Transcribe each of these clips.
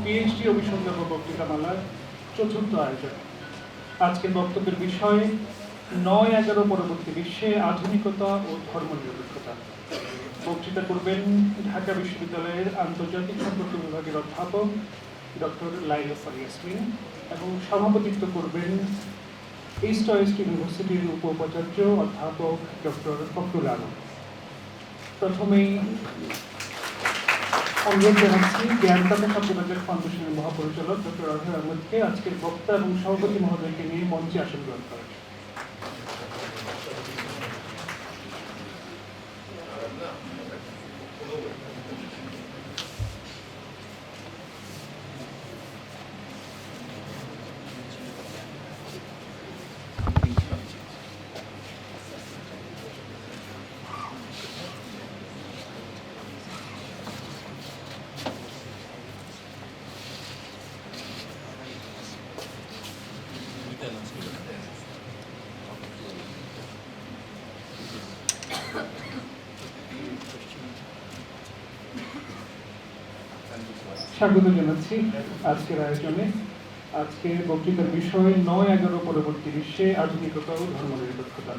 PhD অভিসন্দর্ভ বক্তৃতামালার চতুর্থ আয়োজন। আজকের বক্তব্যের বিষয় ৯-১১ পরবর্তী বিশ্বে আধুনিকতা ও ধর্মনিরপেক্ষতা। বক্তৃতা করবেন ঢাকা বিশ্ববিদ্যালয়ের আন্তর্জাতিক সম্পর্ক বিভাগের অধ্যাপক ডক্টর লাইলুফার ইয়াসমিন এবং সভাপতিত্ব করবেন এইচড ইউনিভার্সিটির উপ-উপাচার্য অধ্যাপক ডক্টর ফখরুল আলম। প্রথমেই অনুরোধ জানাচ্ছি জ্ঞানদাতা শব্দবাজার ফাউন্ডেশনের মহাপরিচালক ডক্টর আহরার আহমদকে আজকের বক্তা এবং সভাপতি মহোদয়কে নিয়ে মঞ্চে আসন গ্রহণ করেন। স্বাগত জানাচ্ছি আজকের আয়োজনে। আজকের বক্তৃতার বিষয় ৯-১১ পরবর্তী বিশ্বে আধুনিকতা ও ধর্মনিরপেক্ষতা।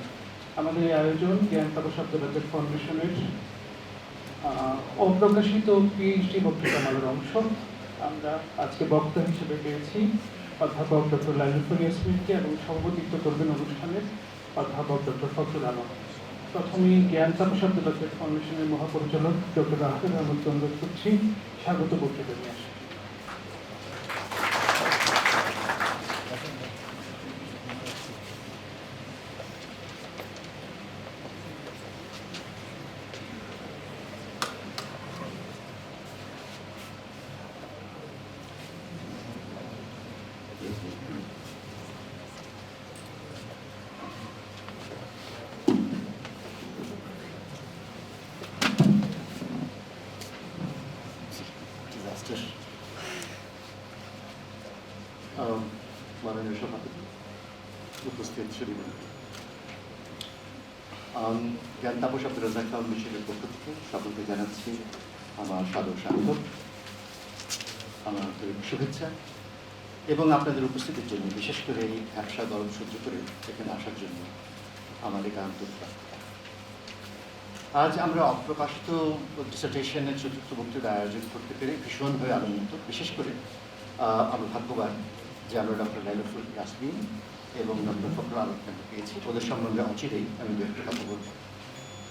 আমাদের এই আয়োজন জ্ঞানদাতা শব্দবাজার ফাউন্ডেশনের অপ্রকাশিত পিএইচডি বক্তৃতামালার অংশ। আমরা আজকে বক্তা হিসেবে পেয়েছি অধ্যাপক ডক্টর লাইলুফার ইয়াসমিনকে এবং সভাপতিত্ব করবেন অনুষ্ঠানের অধ্যাপক ডক্টর ফখরুল আলম। প্রথমেই জ্ঞানদাতা শব্দবাজার ফাউন্ডেশনের মহাপরিচালক ডক্টর আহরার আহমদকে অনুরোধ করছি স্বাগত বক্তৃতা নিয়ে আসেন। মাননীয় সভাপতি, উপস্থিত সুধীবৃন্দ, জ্ঞানদাতা শব্দবাজার ফাউন্ডেশনের পক্ষ থেকে সকলকে জানাচ্ছি আমার সাদর স্বাগত, আমার আন্তরিক শুভেচ্ছা এবং আপনাদের উপস্থিতির জন্য, বিশেষ করে এই ব্যবসা গরম সহ্য করে এখানে আসার জন্য আমার একান্ত প্রার্থনা। আজ আমরা অপ্রকাশিত ডিসার্টেশনের চতুর্থ বক্তৃতা আয়োজন করতে পেরে ভীষণভাবে আনন্দিত। বিশেষ করে আমরা ভাগ্যবান যে আমরা ডক্টর লাইলুফার ইয়াসমিন এবং ডক্টর ফখরুল আলমকে পেয়েছি। ওদের সম্বন্ধে অচিরেই আমি দু একটা কথা বলব।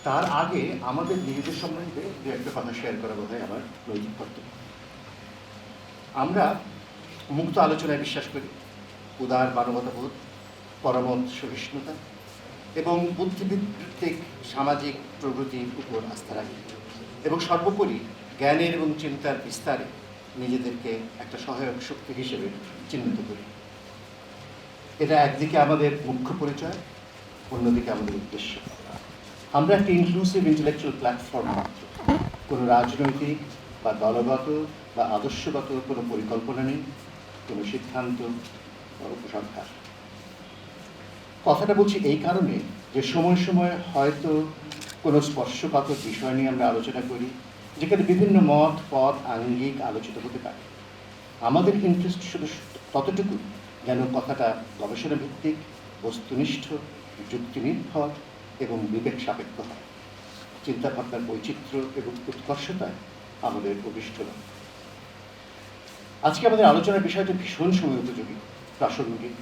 তার আগে আমাদের নিজেদের সম্বন্ধে দু একটা কথা শেয়ার করা বোধহয় আমার নৈতিক কর্তব্য। আমরা মুক্ত আলোচনায় বিশ্বাস করি, উদার মানবতাবোধ, পরমত সহিষ্ণুতা এবং বুদ্ধিভিত্তিক সামাজিক প্রগতির উপর আস্থা রাখি এবং সর্বোপরি জ্ঞানের এবং চিন্তার বিস্তারে নিজেদেরকে একটা সহায়ক শক্তি হিসেবে চিহ্নিত করি। এটা একদিকে আমাদের মুখ্য পরিচয়, অন্যদিকে আমাদের উদ্দেশ্য। আমরা একটা ইনক্লুসিভ ইন্টেলেকচুয়াল প্ল্যাটফর্ম মাত্র, কোনো রাজনৈতিক বা দলগত বা আদর্শগত কোনো পরিকল্পনা নেই, কোনো সিদ্ধান্ত বা উপসংহার। কথাটা বলছি এই কারণে যে সময় সময় হয়তো কোনো স্পর্শকাতর বিষয় নিয়ে আমরা আলোচনা করি, যেখানে বিভিন্ন মত, পথ, আঙ্গিক আলোচিত হতে পারে। আমাদের ইন্টারেস্ট শুধু ততটুকু যেন কথাটা গবেষণা ভিত্তিক, বস্তুনিষ্ঠ, যুক্তিনির্ভর এবং বিবেক সাপেক্ষ হয়। চিন্তাভাবনার বৈচিত্র্য এবং উৎকর্ষতায় আমাদের অভিষ্ট নয়। আজকে আমাদের আলোচনার বিষয়টা ভীষণ সময় উপযোগী, প্রাসঙ্গিক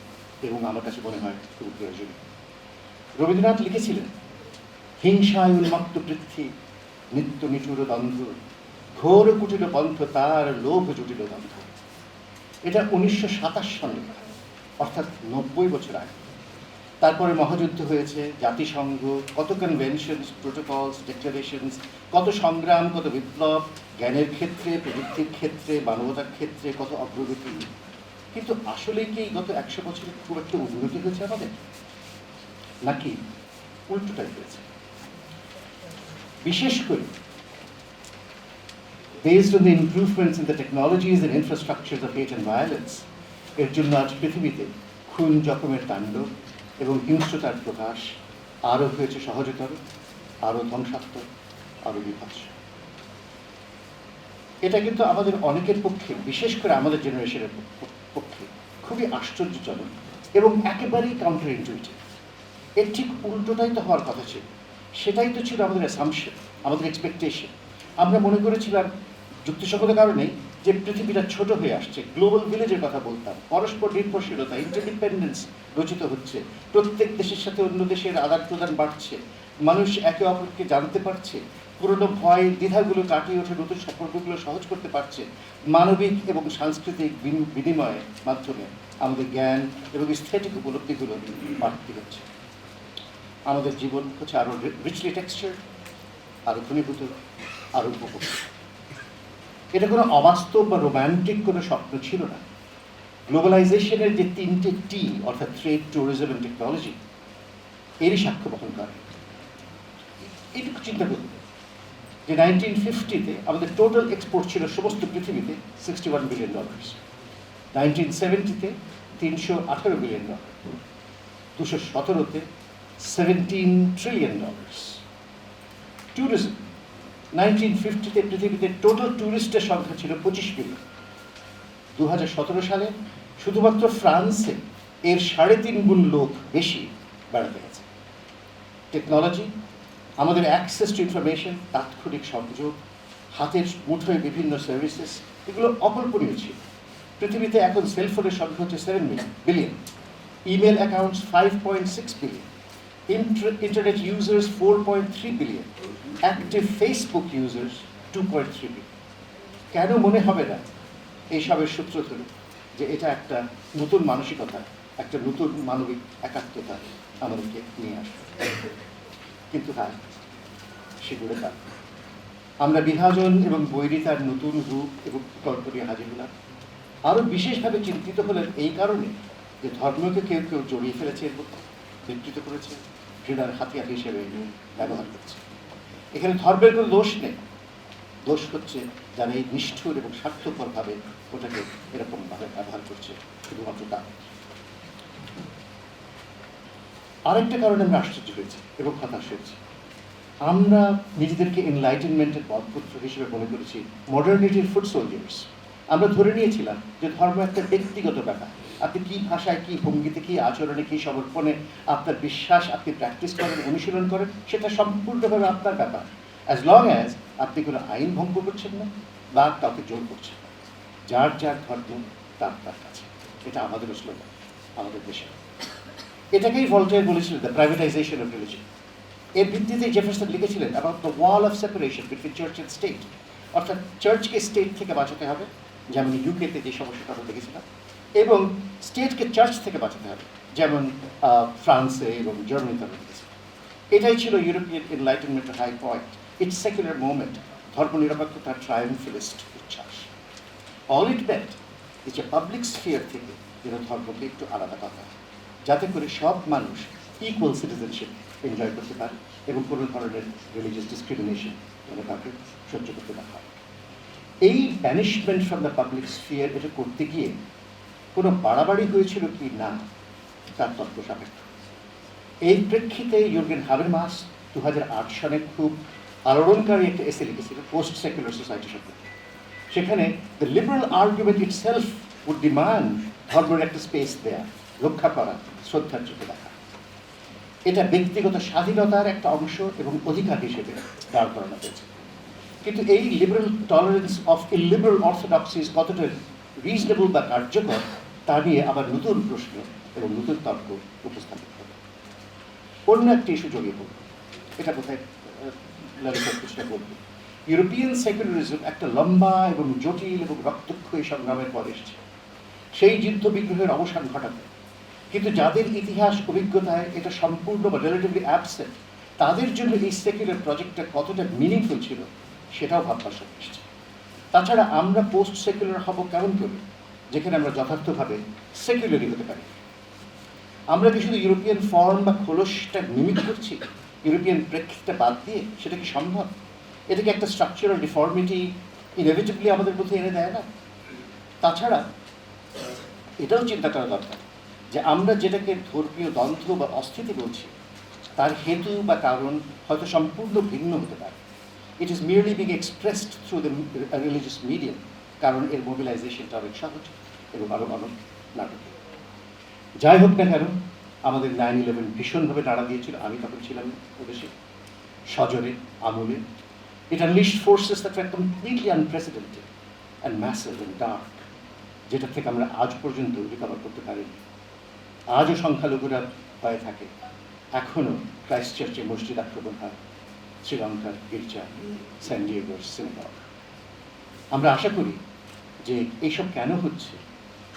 এবং আমার কাছে মনে হয় খুব প্রয়োজনীয়। রবীন্দ্রনাথ লিখেছিলেন, হিংসায় উন্মত্ত পৃথ্বী, নিত্য নিঠুর দ্বন্দ্ব, ঘোর কুটিল পন্থ তার, লোভ জুটিল দ্বন্দ্ব। এটা 1927 সালে, অর্থাৎ 90 বছর আগে। তারপরে মহাযুদ্ধ হয়েছে, জাতিসংঘ, কত কনভেনশনস, প্রোটোকলস, ডিক্লারেশনস, কত সংগ্রাম, কত বিপ্লব, জ্ঞানের ক্ষেত্রে, প্রযুক্তির ক্ষেত্রে, মানবতার ক্ষেত্রে কত অগ্রগতি। কিন্তু আসলে কি গত 100 বছরে খুব একটা উন্নতি হয়েছে আমাদের, নাকি উল্টোটাই হয়েছে? বিশেষ করে based on the improvements in the technologies and infrastructures of hate and violence, এর জন্য আজ পৃথিবীতে খুন জখমের তাণ্ডব এবং হিংস্রতার প্রকাশ আরও হয়েছে সহজতর, আরও ধ্বংসাত্মক, আরও বিভৎস। এটা কিন্তু আমাদের অনেকের পক্ষে, বিশেষ করে আমাদের জেনারেশনের পক্ষে খুবই আশ্চর্যজনক এবং একেবারেই কাউন্টার ইনটুইটিভ। এর ঠিক উল্টোটাই তো হওয়ার কথা ছিল, সেটাই তো ছিল আমাদের অ্যাসাম্পশন, আমাদের এক্সপেকটেশন। আমরা মনে করেছিলাম যুক্তিসঙ্গত কারণেই যে পৃথিবীটা ছোট হয়ে আসছে, গ্লোবাল ভিলেজের কথা বলতাম, পরস্পর নির্ভরশীলতা, ইন্টারডিপেন্ডেন্স রচিত হচ্ছে, প্রত্যেক দেশের সাথে অন্য দেশের আদান প্রদান বাড়ছে, মানুষ একে অপরকে জানতে পারছে, পুরনো ভয় দ্বিধাগুলো কাটিয়ে ওঠে, নতুন সম্পর্কগুলো সহজ করতে পারছে, মানবিক এবং সাংস্কৃতিক বিনিময়ের মাধ্যমে আমাদের জ্ঞান এবং স্থেটিক উপলব্ধিগুলো বাড়তে হচ্ছে। আমাদের জীবন হচ্ছে আরও রিচলি টেক্সচার, আরও ঘনীভূত, আরও উপভোগ। এটা কোনো অবাস্তব বা রোম্যান্টিক কোনো স্বপ্ন ছিল না। গ্লোবালাইজেশনের যে 3টে টি, অর্থাৎ ট্রেড, ট্যুরিজম এবং টেকনোলজি, এরই সাক্ষ্য বহন করে। এইটুকু চিন্তা করুন যে 1950-তে আমাদের টোটাল এক্সপোর্ট ছিল সমস্ত পৃথিবীতে $61 বিলিয়ন, 1970-তে $318 বিলিয়ন, 2017-তে $17 ট্রিলিয়ন। ট্যুরিজম 1950-তে পৃথিবীতে টোটাল ট্যুরিস্টের সংখ্যা ছিল 25 বিলিয়ন। 2017 সালে শুধুমাত্র ফ্রান্সে এর 3.5 গুণ লোক বেশি বেড়াতে গেছে। টেকনোলজি, আমাদের অ্যাক্সেস টু ইনফরমেশন, তাৎক্ষণিক সংযোগ, হাতের মুঠোয় বিভিন্ন সার্ভিসেস, এগুলো অকল্পনীয় ছিল। পৃথিবীতে এখন সেলফোনের সংখ্যা হচ্ছে 7 billion, email accounts 5.6 billion, internet users 4.3 billion, active Facebook users 2.3 billion. কেন মনে হবে না এইসবের সূত্র ধরে যে এটা একটা নতুন মানসিকতা, একটা নতুন মানবিক একাত্মতা আমাদেরকে নিয়ে আসবে? কিন্তু হ্যাঁ, সেগুলো তা আমরা বিভাজন এবং বৈরিতার নতুন রূপ এবং বিকল্প নিয়ে হাজির হলাম। আরও বিশেষভাবে চিন্তিত হলেন এই কারণে যে ধর্মকে কেউ কেউ জড়িয়ে ফেলেছে, এর মধ্যে বিকৃত করেছে, ঘৃণার হাতিয়ার হিসেবে ব্যবহার করছে। এখানে ধর্মের কোনো দোষ নেই, দোষ হচ্ছে যারা এই নিষ্ঠুর এবং স্বার্থপরভাবে ওটাকে এরকমভাবে ব্যবহার করছে, শুধুমাত্র তা। আরেকটা কারণে আমরা আশ্চর্য হয়েছি এবং হতাশ হয়েছি। আমরা নিজেদেরকে এনলাইটেনমেন্টের পথপুত্র হিসেবে মনে করেছি, মডার্নিটির ফুড সোলজার্স। আমরা ধরে নিয়েছিলাম যে ধর্ম একটা ব্যক্তিগত ব্যাপার। আপনি কী ভাষায়, কী ভঙ্গিতে, কী আচরণে, কী সমর্পণে আপনার বিশ্বাস আপনি প্র্যাকটিস করেন, অনুশীলন করেন, সেটা সম্পূর্ণভাবে আপনার ব্যাপার, অ্যাজ লং অ্যাজ আপনি কোনো আইন ভঙ্গ করছেন না বা কাউকে জোর করছেন না। যার যার ধর্ম তার তার কাছে। এটা আমাদের স্লোগান আমাদের দেশে। এটাকেই ভলটেয়ার বলেছিলেন দ্য প্রাইভেটাইজেশন অফ রিলিজিয়ন। এর ভিত্তিতে জেফারসন লিখেছিলেন about the wall of separation between church and state, অর্থাৎ চার্চকে স্টেট থেকে বাঁচাতে হবে, যেমন ইউকেতে যে সমস্যাটা আমরা দেখেছিলাম, এবং স্টেটকে চার্চ থেকে বাঁচাতে হবে, যেমন ফ্রান্সে এবং জার্মানিতে আমরা দেখেছি। এটাই ছিল ইউরোপিয়ান এনলাইটেনমেন্টের high point, its secular movement, ধর্মনিরপেক্ষতার ট্রায়াম্ফালিস্ট উচ্ছ্বাস। All it meant public sphere থেকে যেন ধর্মকে একটু আলাদা করা হয়, যাতে করে সব মানুষ ইকুয়াল সিটিজেনশিপ এনজয় করতে পারে এবং কোনো ধরনের রিলিজিয়াস ডিসক্রিমিনেশন যেন তাকে সহ্য করতে না হয়। এই ব্যানিশমেন্ট ফ্রম দ্য পাবলিক স্ফিয়ার, এটা করতে গিয়ে কোনো বাড়াবাড়ি হয়েছিল কি না তার তর্ক সাপেক্ষ। এই প্রেক্ষিতে ইউর্গেন হাবেরমাস 2008 সালে খুব আলোড়নকারী একটা এসে লিখেছিল পোস্ট সেকুলার সোসাইটি সম্পর্কে। সেখানে the liberal argument itself would demand ধর্মের একটা স্পেস দেয়া, রক্ষা করা, শ্রদ্ধার চোখে দেখা। এটা ব্যক্তিগত স্বাধীনতার একটা অংশ এবং অধিকার হিসেবে দাঁড় করানো হয়েছে। কিন্তু এই লিবারাল টলারেন্স অফ ইলিবারাল অর্থোডক্সিস কতটা রিজনেবল বা কার্যকর তা নিয়ে আবার নতুন প্রশ্ন এবং নতুন তর্ক উপস্থাপিত হবে। অন্য একটি ইস্যু জড়িয়ে পড়বে, এটা কোথায় লাইলুফার কিছুটা বলবে। ইউরোপিয়ান সেকুলারিজম একটা লম্বা এবং জটিল এবং রক্তক্ষয়ী সংগ্রামের পর এসেছে সেই যুদ্ধ বিগ্রহের অবসান ঘটাতে। কিন্তু যাদের ইতিহাস অভিজ্ঞতায় এটা সম্পূর্ণ বা রিলেটিভলি অ্যাবসেন্ট, তাদের জন্য এই সেকুলার প্রজেক্টটা কতটা মিনিংফুল ছিল সেটাও ভাববার সময় এসেছে। তাছাড়া আমরা পোস্ট সেকুলার হব কেমন করে, যেখানে আমরা যথার্থভাবে সেকুলারই হতে পারি? আমরা কি শুধু ইউরোপিয়ান ফর্ম বা খোলসটা মিমিক করছি, ইউরোপিয়ান প্রেক্ষিতটা বাদ দিয়ে? সেটা কি সম্ভব? এটা কি একটা স্ট্রাকচারাল ডিফর্মিটি ইনএভিটেবলি আমাদের মধ্যে এনে দেয় না? তাছাড়া এটাও চিন্তা করা দরকার যে আমরা যেটাকে ধর্মীয় দ্বন্দ্ব বা অস্থিতি বলছি, তার হেতু বা কারণ হয়তো সম্পূর্ণ ভিন্ন হতে পারে। It is merely being expressed through the religious medium, কারণ এর মোবিলাইজেশনটা অনেক সহজ এবং আরও অনেক নাটকীয়। যাই হোক না কেন, আমাদের 9/11 ভীষণভাবে নাড়া দিয়েছিল। আমি তখন ছিলাম ওদেশে, সজরে, আমলে। It unleashed forces that were completely unprecedented and massive and dark, যেটা থেকে আমরা আজ পর্যন্ত রিকভার করতে পারিনি। আজও সংখ্যালঘুরা হয়ে থাকে, এখনও ক্রাইস্ট চার্চে মসজিদ আক্রমণ হয়, শ্রীলঙ্কার গির্জা, স্যান ডিয়েগোর সিনেমা। আমরা আশা করি যে এইসব কেন হচ্ছে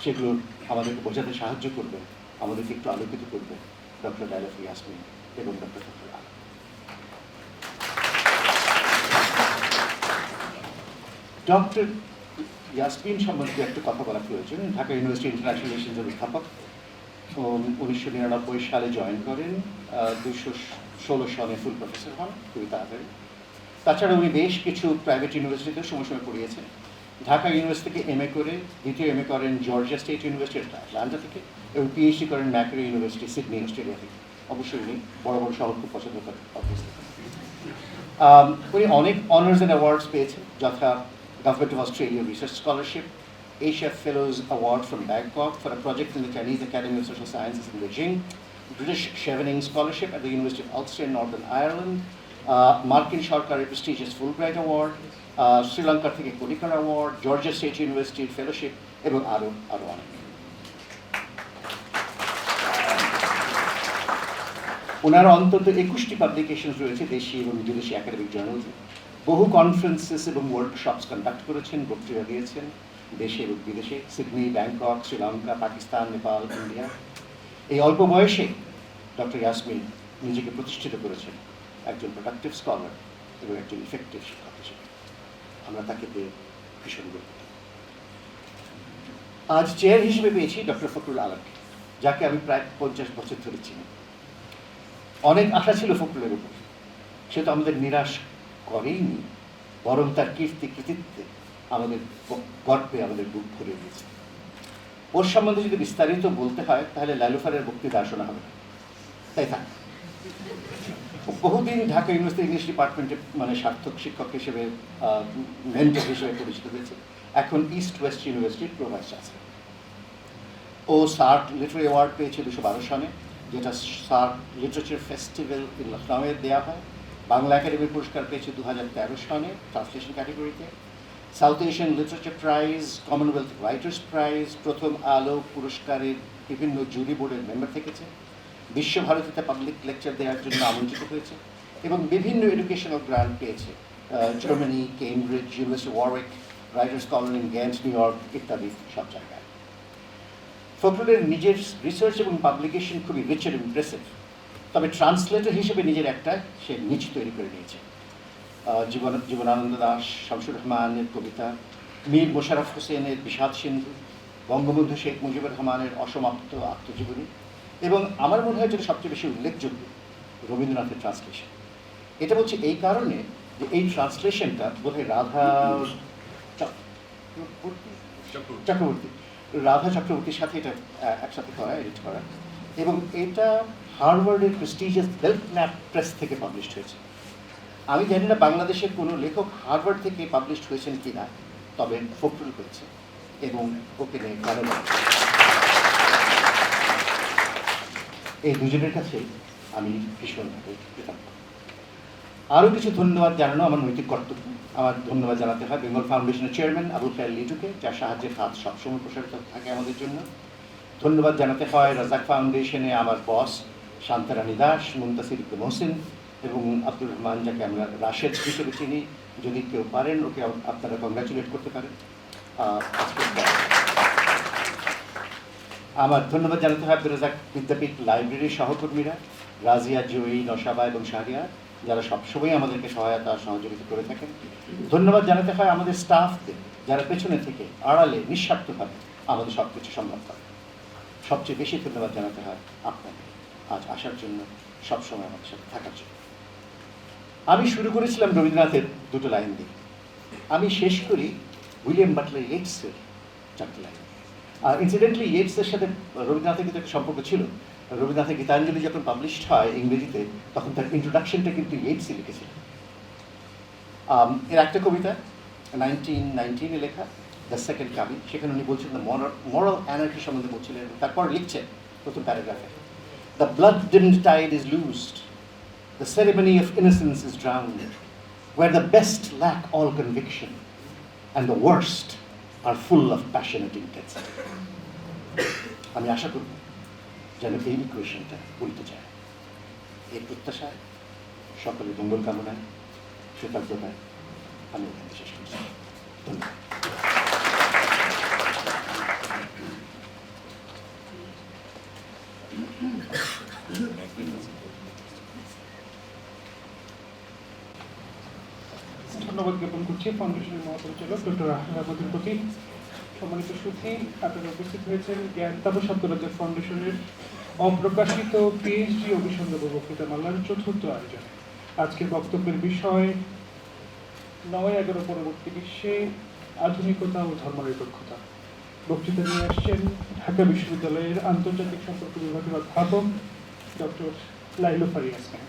সেগুলো আমাদেরকে বোঝাতে সাহায্য করবে, আমাদেরকে একটু আলোকিত করবে ডক্টর লাইলুফার ইয়াসমিন এবং ডক্টর ফখরুল আলম। ডক্টর ইয়াসমিন সম্বন্ধে একটা কথা বলা প্রয়োজন। ঢাকা ইউনিভার্সিটি ইন্টারন্যাশনাল রিলেশনসের অধ্যাপক, 1999 সালে জয়েন করেন, 2016 সনে ফুল প্রফেসর হন, খুবই তাড়াতাড়ি। তাছাড়া উনি বেশ কিছু প্রাইভেট ইউনিভার্সিটিতে সময় সময় পড়িয়েছেন। ঢাকা ইউনিভার্সিটি থেকে MA করে, দ্বিতীয় MA করেন জর্জিয়া স্টেট ইউনিভার্সিটি আটলান্টা থেকে, এবং PhD করেন ম্যাকরি ইউনিভার্সিটি সিডনি, অস্ট্রেলিয়া থেকে। অবশ্যই উনি বড় বড় শহর খুব পছন্দ করেন, অবভিয়াসলি। উনি অনেক অনার্স অ্যান্ড অ্যাওয়ার্ডস পেয়েছেন, যথা Government of Australia Research Scholarship, Asia Fellows Award from Bangkok for a project in the Chinese Academy of Social Sciences in Beijing, British Chevening Scholarship at the University of Ulster in Northern Ireland, Markin Sharkari prestigious Fulbright Award, Sri Lanka থেকে Kodikar Award, Georgia State University Fellowship, এবং আরও অনেক। ওনার অন্তত 21টি publications রয়েছে দেশি এবং বিদেশি academic জার্নালসে। বহু কনফারেন্সেস এবং ওয়ার্কশপস কন্ডাক্ট করেছেন, বক্তৃতা দিয়েছেন দেশে এবং বিদেশে, Sydney, Bangkok, Sri Lanka, Pakistan, Nepal, India. এই অল্প বয়সে ডক্টর ইয়াসমিন নিজেকে প্রতিষ্ঠিত করেছেন একজন প্রোডাক্টিভ স্কলার এবং একজন ইফেক্টিভ শিক্ষক হিসেবে। আমরা তাকে পেয়ে ভীষণ গর্বিত। আজ চেয়ার হিসেবে পেয়েছি ডক্টর ফখরুল আলমকে, যাকে আমি প্রায় 50 বছর ধরে চিনি। অনেক আশা ছিল ফখরুলের উপর, সে তো আমাদের নিরাশ করেইনি, বরং তার কৃতিত্বে আমাদের গর্বে আমাদের বুক ভরে দিয়েছে। ওর সম্বন্ধে যদি বিস্তারিত বলতে হয় তাহলে লাইলুফারের বক্তৃতা শোনা হবে, তাই থাক। বহুদিন ঢাকা ইউনিভার্সিটি ইংলিশ ডিপার্টমেন্টে সার্থক শিক্ষক হিসেবে, মেন্টর হিসেবে পরিচিত হয়েছে। এখন ইস্ট ওয়েস্ট ইউনিভার্সিটির প্রো ভাইস চ্যান্সেলর। ও সার্ক লিটারি অ্যাওয়ার্ড পেয়েছে 2012 সনে, যেটা সার্ক লিটারেচার ফেস্টিভ্যাল ইন লখনউয়ে দেওয়া হয়। বাংলা একাডেমি পুরস্কার পেয়েছে 2013 সনে ট্রান্সলেশন ক্যাটাগরিতে। South Asian Literature Prize, Commonwealth Writers Prize, Prothom Alo পুরস্কারের বিভিন্ন জুরি বোর্ডের মেম্বার থেকেছে। বিশ্বভারতীতে পাবলিক লেকচার দেওয়ার জন্য আমন্ত্রিত হয়েছে এবং বিভিন্ন এডুকেশনাল গ্রান্ট পেয়েছে, Germany, Cambridge, University Warwick, Writers Colony in Ghent, New York ইত্যাদি সব জায়গায়। ফখরুলের নিজের রিসার্চ এবং পাবলিকেশন খুবই রিচ এবং ইমপ্রেসিভ, তবে ট্রান্সলেটর হিসেবে নিজের একটা সে নিচ তৈরি করে নিয়েছে। জীবনানন্দ দাশ, শামসুর রহমানের কবিতা, মীর মোশাররফ হোসেনের বিষাদ সিন্ধু, বঙ্গবন্ধু শেখ মুজিবুর রহমানের অসমাপ্ত আত্মজীবনী, এবং আমার মনে হয় যেটা সবচেয়ে বেশি উল্লেখযোগ্য রবীন্দ্রনাথের ট্রান্সলেশন। এটা বলছি এই কারণে যে এই ট্রান্সলেশনটা বোধহয় রাধা চক্রবর্তীর সাথে এটা একসাথে করা, এডিট করা, এবং এটা হার্ভার্ডের প্রেস্টিজিয়াস বেলকন্যাপ প্রেস থেকে পাবলিশড হয়েছে। আমি জানি না বাংলাদেশের কোনো লেখক হার্ভার্ড থেকে পাবলিশড হয়েছেন কি না, তবে ফখরুল হয়েছে এবং ওকে নিয়ে কারণ এই দুজনের কাছে আমি ভীষণভাবে কৃতজ্ঞ। আরও কিছু ধন্যবাদ জানানো আমার নৈতিক কর্তব্য। আমার ধন্যবাদ জানাতে হয় বেঙ্গল ফাউন্ডেশনের চেয়ারম্যান আবুল খায়ের লিটুকে, যার সাহায্যের হাত সবসময় প্রসারিত থাকে আমাদের জন্য। ধন্যবাদ জানাতে হয় রাজাক ফাউন্ডেশনে আমার বস শান্তারানী দাস, মুন্তাসির মোহসিন এবং আব্দুর রহমান, যাকে আমরা রাশেদ হিসেবে চিনি। যদি কেউ পারেন ওকে আপনারা কংগ্রাচুলেট করতে পারেন। আমার ধন্যবাদ জানাতে হয় আব্দুর রাজাক বিদ্যাপীঠ লাইব্রেরির সহকর্মীরা, রাজিয়া, জয়ী, নশাবা এবং শাহরিয়া, যারা সবসময় আমাদেরকে সহায়তা সহযোগিতা করে থাকেন। ধন্যবাদ জানাতে হয় আমাদের স্টাফদের, যারা পেছনে থেকে আড়ালে নিঃস্বার্থভাবে আমাদের সব কিছু সম্ভব করে। সবচেয়ে বেশি ধন্যবাদ জানাতে হয় আপনাকে আজ আসার জন্য, সবসময় আমাদের সাথে থাকার জন্য। আমি শুরু করেছিলাম রবীন্দ্রনাথের দুটো লাইন দিয়ে, আমি শেষ করি উইলিয়াম বাটলার ইয়েটসের 4টি লাইন। আর ইনসিডেন্টলি ইয়েটসের সাথে রবীন্দ্রনাথের কিন্তু একটা সম্পর্ক ছিল। রবীন্দ্রনাথের গীতাঞ্জলি যখন পাবলিশড হয় ইংরেজিতে, তখন তার ইন্ট্রোডাকশনটা কিন্তু ইয়েটসই লিখেছিলেন। এর একটা কবিতা 1919 লেখা দ্য সেকেন্ড কামি, সেখানে উনি বলছিলেন মরাল অ্যানার্কি সম্বন্ধে বলছিলেন। তারপর লিখছেন প্রথম প্যারাগ্রাফে, the blood dimmed tide is loosed, the ceremony of innocence is drowned, where the best lack all conviction and the worst are full of passionate intensity. আমি আশা করব যেন এই ইকুয়েশনটা বলতে চায়। এই প্রত্যাশায়, সকলের মঙ্গল কামনায়, কৃতজ্ঞতায় আমি এখানে শেষ করছি। ধন্যবাদ। ধন্যবাদ জ্ঞাপন করছি ফাউন্ডেশনের মহাপরিচালক ডক্টর আহরার আহমদের প্রতি। সম্মানিত সুধী, আপনারা উপস্থিত হয়েছেন জ্ঞান তাপশব্দরাজ্য ফাউন্ডেশনের অপ্রকাশিত পিএইচডি অভিসন্দর্ভ বক্তৃতামালার চতুর্থ আয়োজন। আজকের বক্তব্যের বিষয় ৯-১১ পরবর্তী বিশ্বে আধুনিকতা ও ধর্মনিরপেক্ষতা। বক্তৃতা নিয়ে আসছেন ঢাকা বিশ্ববিদ্যালয়ের আন্তর্জাতিক সম্পর্ক বিভাগের অধ্যাপক doctor Lailufar Yasmin.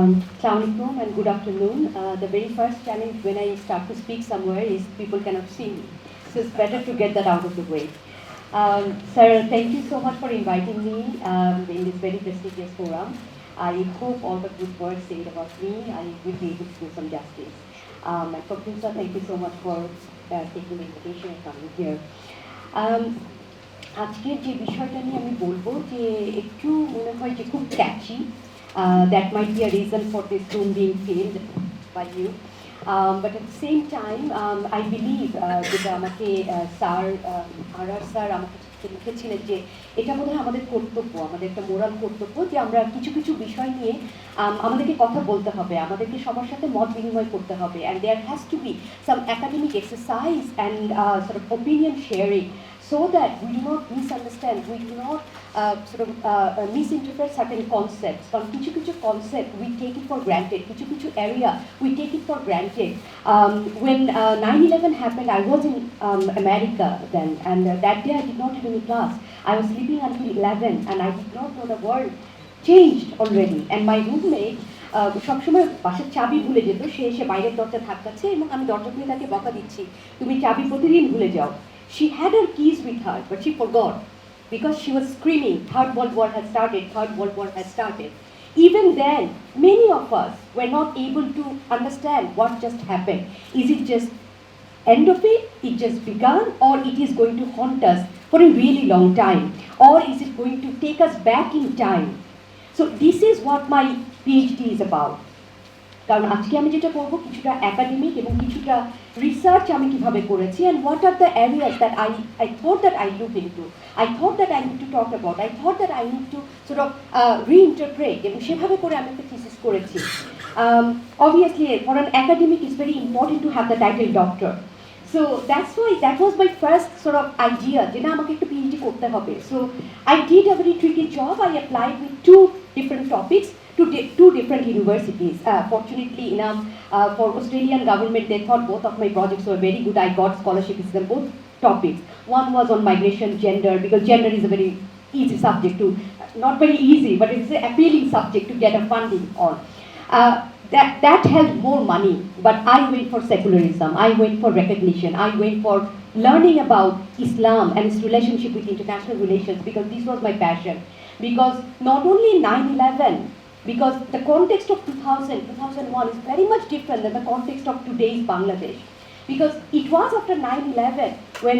Assalamualaikum and good afternoon. The very first challenge when I start to speak somewhere is people cannot see me. So it's better to get that out of the way. Sir, thank you so much for inviting me in this very prestigious forum. I hope all the good words said about me, I will be able to do some justice. And Fakrul sir, thank you so much for taking the invitation and coming here. আজকের যে বিষয়টা নিয়ে আমি বলবো যে একটু মনে হয় যে খুব ক্যাচি. That might be a reason for this room being filled by you. But at the same time, I believe যেটা আমাকে স্যার আহরার স্যার আমাকে লিখেছিলেন যে এটা বোধহয় আমাদের কর্তব্য, আমাদের একটা মোরাল কর্তব্য যে আমরা কিছু কিছু বিষয় নিয়ে আমাদেরকে কথা বলতে হবে, আমাদেরকে সবার সাথে মত বিনিময় করতে হবে, and there has to be some academic exercise and sort of opinion sharing, so that we do not misunderstand, we do not misinterpret certain concepts. From kichu concept we take it for granted, kichu area we take it for granted. When 9/11 happened, I was in America then, and that day I did not have any class. I was sleeping until 11 and I did not know the world changed already, and my roommate সবসময় বাসার চাবি ভুলে যেত, সে এসে বাইরের দরজা ধাক্কাচ্ছে এবং আমি দরজা খুলে তাকে বকা দিচ্ছি, তুমি চাবি প্রতিদিন ভুলে যাও। She had her keys with her, but she forgot because she was screaming, Third World War has started, Third World War has started. Even then, many of us were not able to understand what just happened. Is it just end of it just begun, or it is going to haunt us for a really long time? Or is it going to take us back in time? So this is what my PhD is about. কারণ আজকে আমি যেটা করবো কিছুটা academic এবং কিছুটা research আমি কিভাবে করেছি, and what are the areas that I thought that I look into, I thought that I need to talk about, I thought that I need to sort of reinterpret, এবং সেভাবে করে আমি একটা থিসিস করেছি. Obviously for an academic it's very important to have the title doctor. So that's why that was my first sort of idea যে না আমাকে একটা PhD করতে হবে. So I did a very tricky job. I applied with two different topics to two different universities. Fortunately enough, for Australian government, they thought both of my projects were very good. I got scholarship in them both topics. One was on migration, gender, because gender is a very easy subject to, not very easy, but it's an appealing subject to get a funding on. That held more money, but I went for secularism, I went for recognition, I went for learning about Islam and its relationship with international relations, because this was my passion. Because not only 9/11, because the context of 2001 is very much different than the context of today's Bangladesh. Because it was after 9/11 when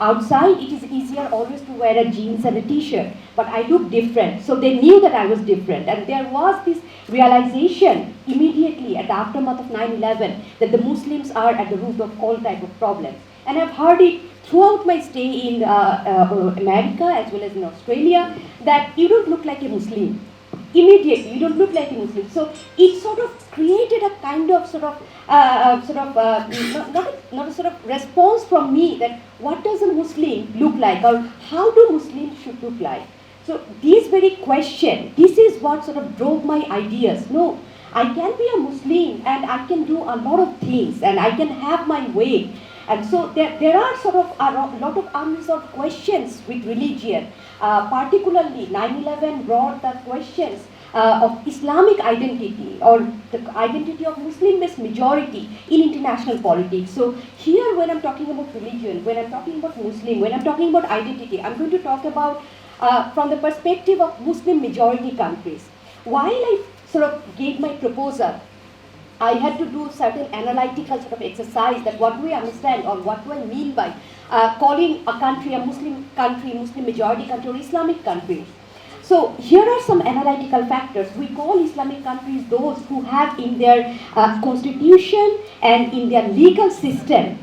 outside it is easier always to wear a jeans and a t-shirt, but I looked different, so they knew that I was different, and there was this realization immediately at the aftermath of 9/11 that the Muslims are at the root of all type of problems. And I've heard it throughout my stay in America as well as in Australia, that you don't look like a Muslim. Immediately, you don't look like a Muslim. So it sort of created a kind of not a sort of response from me that what does a Muslim look like, or how do Muslims should look like. So this very question, this is what sort of drove my ideas. No, I can be a Muslim and I can do a lot of things and I can have my way. And so there are sort of a lot of unresolved questions with religion. Particularly 9/11 brought the questions of Islamic identity or the identity of Muslim-based majority in international politics. So here when I'm talking about religion, when I'm talking about Muslim, when I'm talking about identity, I'm going to talk about from the perspective of Muslim majority countries. While I sort of gave my proposal, I had to do certain analytical sort of exercise that what do we understand or what do I mean by calling a country a Muslim country, Muslim majority country or Islamic country. So here are some analytical factors. We call Islamic countries those who have in their constitution and in their legal system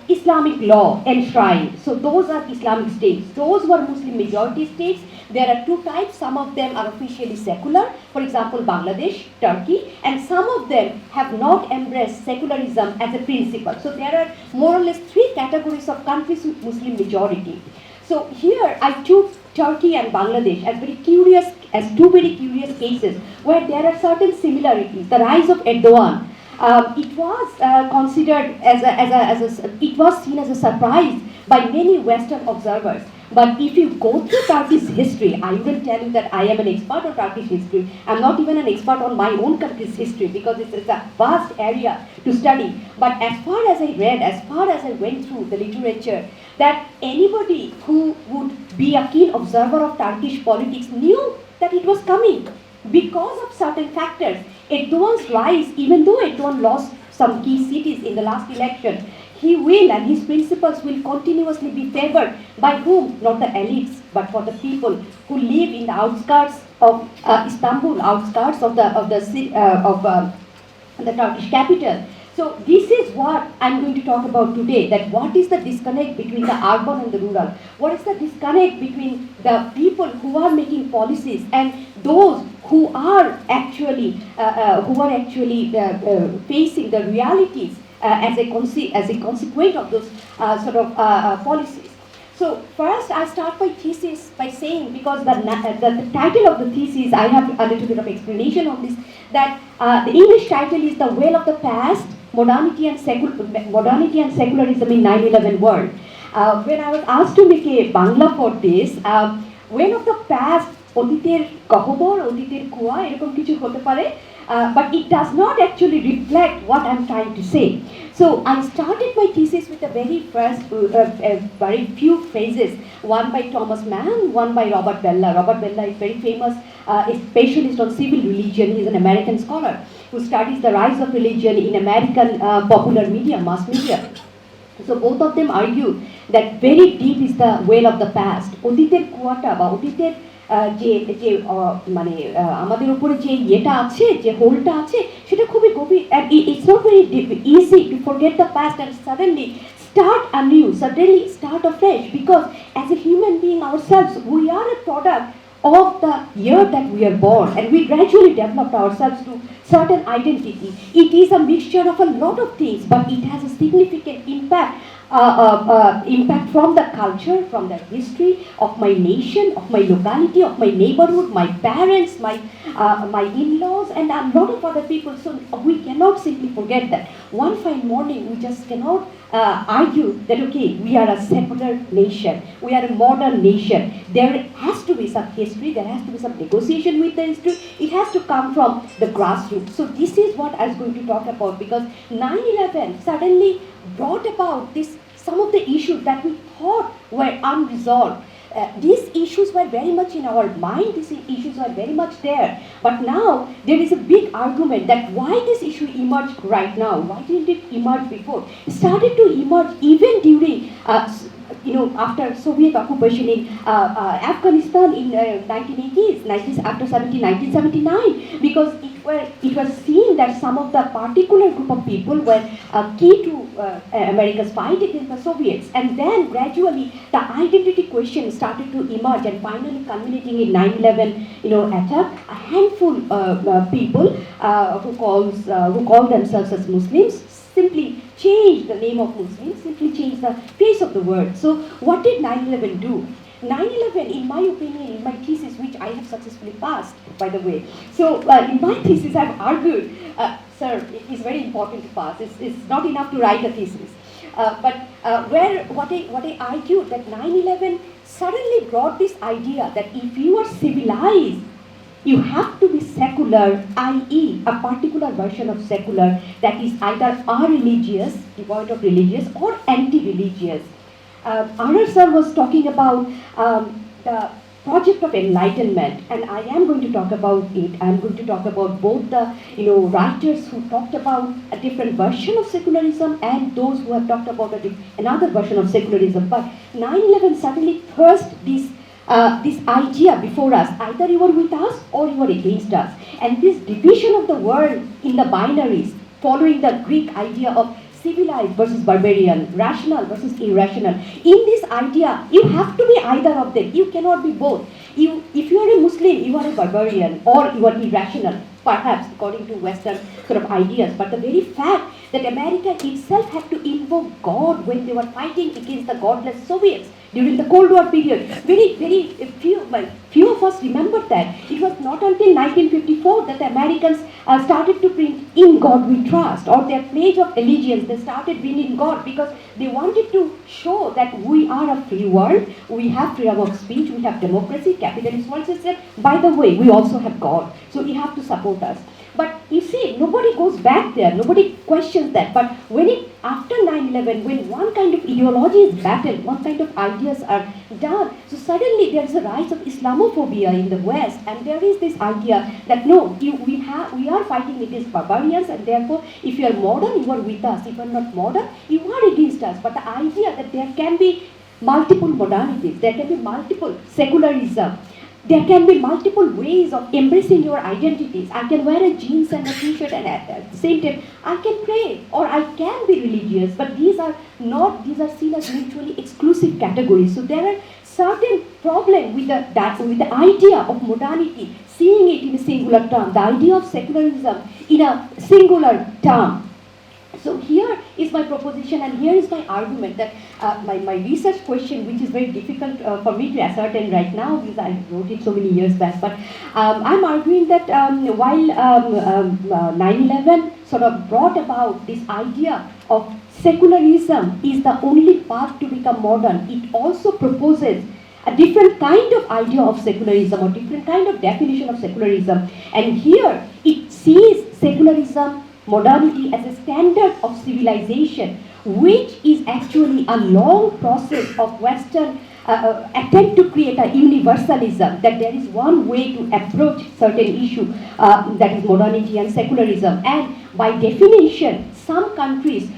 Islamic law enshrined. So those are Islamic states. Those were Muslim majority states. There are two types. Some of them are officially secular, for example, Bangladesh, Turkey, and some of them have not embraced secularism as a principle. So there are more or less three categories of countries with Muslim majority. So here I took Turkey and Bangladesh as two very curious cases where there are certain similarities. The rise of Erdogan, it was considered it was seen as a surprise by many Western observers. But if you go through Turkish history, I will tell you that I am an expert on Turkish history. I'm not even an expert on my own country's history because it's a vast area to study. But as far as I read, as far as I went through the literature, that anybody who would be a keen observer of Turkish politics knew that it was coming because of certain factors. Erdogan's rise, even though Erdogan lost some key cities in the last election, he will and his principles will continuously be favored by whom? Not the elites, but for the people who live in the outskirts of Istanbul, outskirts of the Turkish capital. So this is what I'm going to talk about today, that what is the disconnect between the urban and the rural? What is the disconnect between the people who are making policies and those who are actually facing the realities as a consequence of those policies. So first I start my thesis by saying, because the title of the thesis, I have a little bit of explanation on this, that the English title is The Well of the Past, Modernity and Secularism in 9/11 World. When I was asked to make a Bangla for this, Well of the Past, অতীতের গহ্বর, অতীতের কুয়া, এরকম কিছু হতে পারে, but it does not actually reflect what I'm trying to say. So I started my thesis with a very few phrases, one by Thomas Mann, one by Robert Bellah. Robert Bellah is very famous, a specialist on civil religion. He's an American scholar who studies the rise of religion in American popular media, mass media. So both of them argue that very deep is the well of the past. অতীতের কুয়াটা বা অতীতের মানে আমাদের উপরে যে ইয়েটা আছে, যে হোলটা আছে, সেটা খুবই গভীর, and it's not very easy to forget the past and suddenly start anew, suddenly start afresh, because as a human being ourselves, we are a product of the year that we are born, and we gradually developed ourselves to certain identity. It is a mixture of a lot of things, but it has a significant impact from the culture, from the history of my nation, of my locality, of my neighborhood, my parents, my in-laws, and a lot of other people. So we cannot simply forget that. One fine morning, we just cannot argue that, okay, we are a secular nation, we are a modern nation. There has to be some history, there has to be some negotiation with the history. It has to come from the grassroots. So this is what I was going to talk about, because 9/11 suddenly brought about some of the issues that we thought were unresolved. These issues were very much in our mind, these issues were very much there. But now there is a big argument that why this issue emerged right now, why didn't it emerge before? It started to emerge even during after Soviet occupation in Afghanistan in 1980s, after 1979, because it was seen that some of the particular group of people were key to America's fight against the Soviets, and then gradually the identity question started to emerge, and finally culminating in 9/11 attack. A handful people who call themselves as Muslims simply changed the name of Muslims, simply changed the face of the word. So what did 9/11 do? 9/11, in my opinion, in my thesis, which I have successfully passed, by the way. So in my thesis, I've argued sir, it is very important to pass. It's not enough to write a thesis. But what I argue that 9/11 suddenly brought this idea that if you are civilized, you have to be secular, i.e. a particular version of secular that is either a-religious, devoid of religious, or anti-religious. Ahrar sir was talking about the project of enlightenment, and I am going to talk about it. I am going to talk about both the writers who talked about a different version of secularism and those who have talked about another version of secularism. But 9/11 suddenly thrust this idea before us: either you are with us or you are against us. And this division of the world in the binaries, following the Greek idea of civilized versus barbarian, rational versus irrational. In this idea, you have to be either of them. You cannot be both. If you are a Muslim, you are a barbarian or you are irrational, perhaps according to Western sort of ideas. But the very fact that America itself had to invoke God when they were fighting against the godless Soviets during the Cold War period, very few of us remember that. It was not until 1954 that the Americans started to print "In God We Trust," or their pledge of allegiance. They started bringing God because they wanted to show that we are a free world, we have freedom of speech, we have democracy, capitalist world system. By the way, we also have God, so you have to support us. But you see, nobody goes back there, nobody questions that. But after 9/11, when one kind of ideology is battled, one kind of ideas are done, so suddenly there is a rise of Islamophobia in the West, and there is this idea that no, we are fighting against barbarians, and therefore, if you are modern, you are with us. If you are not modern, you are against us. But the idea that there can be multiple modernities, there can be multiple secularism, there can be multiple ways of embracing your identities. I can wear a jeans and a t-shirt, and at the same time I can pray, or I can be religious, but these are seen as mutually exclusive categories. So there are certain problems with the idea of modernity, seeing it in a singular term, the idea of secularism in a singular term. So here is my proposition, and here is my argument that my research question, which is very difficult for me to ascertain right now because I wrote it so many years back, but I'm arguing that while 9/11 sort of brought about this idea of secularism is the only path to become modern, it also proposes a different kind of idea of secularism, or different kind of definition of secularism. And here it sees secularism, modernity, as a standard of civilization, which is actually a long process of Western attempt to create a universalism, that there is one way to approach certain issue, that is modernity and secularism. And by definition, some countries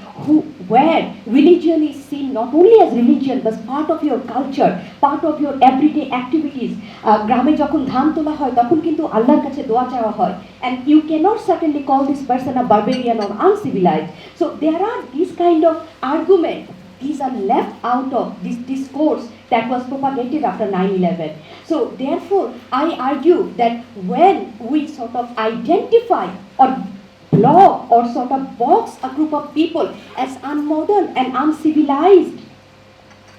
where religion is seen not only as religion but part of your culture, part of your everyday activities. গ্রামে যখন ধান তোলা হয় তখন কিন্তু আল্লাহর কাছে দোয়া চাওয়া হয়, and you cannot certainly call this person a barbarian or uncivilized. So there are these kind of arguments. These are left out of this discourse that was propagated after 9/11. So therefore, I argue that when we sort of identify or block or sort of box a group of people as unmodern and uncivilized,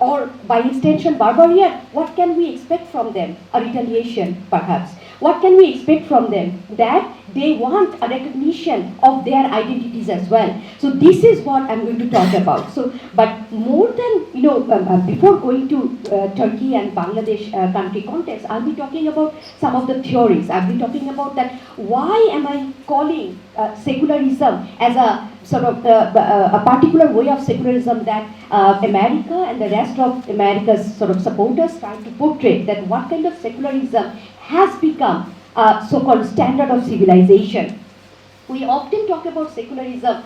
or by extension barbarian, what can we expect from them? A retaliation, perhaps. What can we expect from them? That they want a recognition of their identities as well. So this is what I'm going to talk about. So, but more than, before going to Turkey and Bangladesh country context, I'll be talking about some of the theories. I'll be talking about that why am I calling secularism as a sort of a particular way of secularism that America and the rest of America's sort of supporters try to portray, that what kind of secularism has become a so-called standard of civilization. We often talk about secularism,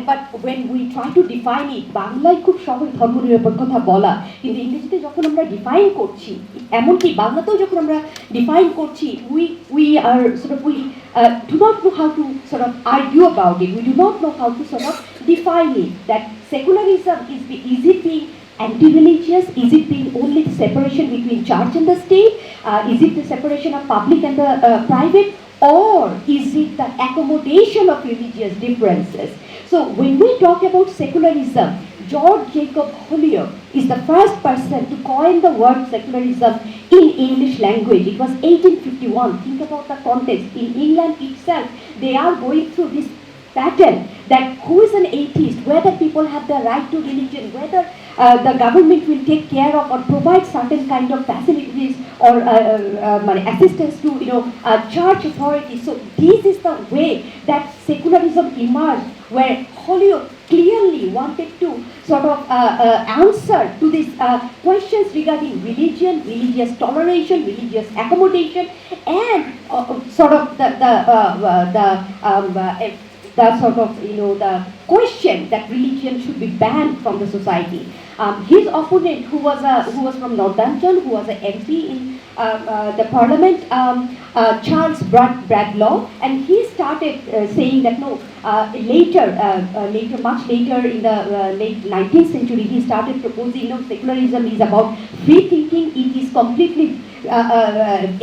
but when we try to define it, বাংলায় খুব সহজ ধর্মনিরপেক্ষতা বলা, কিন্তু ইংরেজিতে যখন আমরা define করছি, এমনকি বাংলাতেও যখন আমরা ডিফাইন করছি, we do not know how to sort of argue about it. We do not know how to sort of define it. That secularism is it being anti-religious? Is it being only the separation between church and the state? Is it the separation of public and the private? Or is it the accommodation of religious differences? So when we talk about secularism, George Jacob Holyoake is the first person to coin the word secularism in English language. It was 1851. Think about the context. In England itself, they are going through this battle that who is an atheist, whether people have the right to religion, whether the government will take care of or provide certain kind of facilities or assistance to church authorities. So this is the way that secularism emerged, where Hollywood clearly wanted to sort of answer to these questions regarding religion, religious toleration, religious accommodation, and sort of the sort of the question that religion should be banned from the society. His opponent, who was from Northampton, who was an MP in the Parliament, Charles Bradlaugh, and he started saying that no. Much later in the late 19th century, he started proposing secularism is about free thinking. It is completely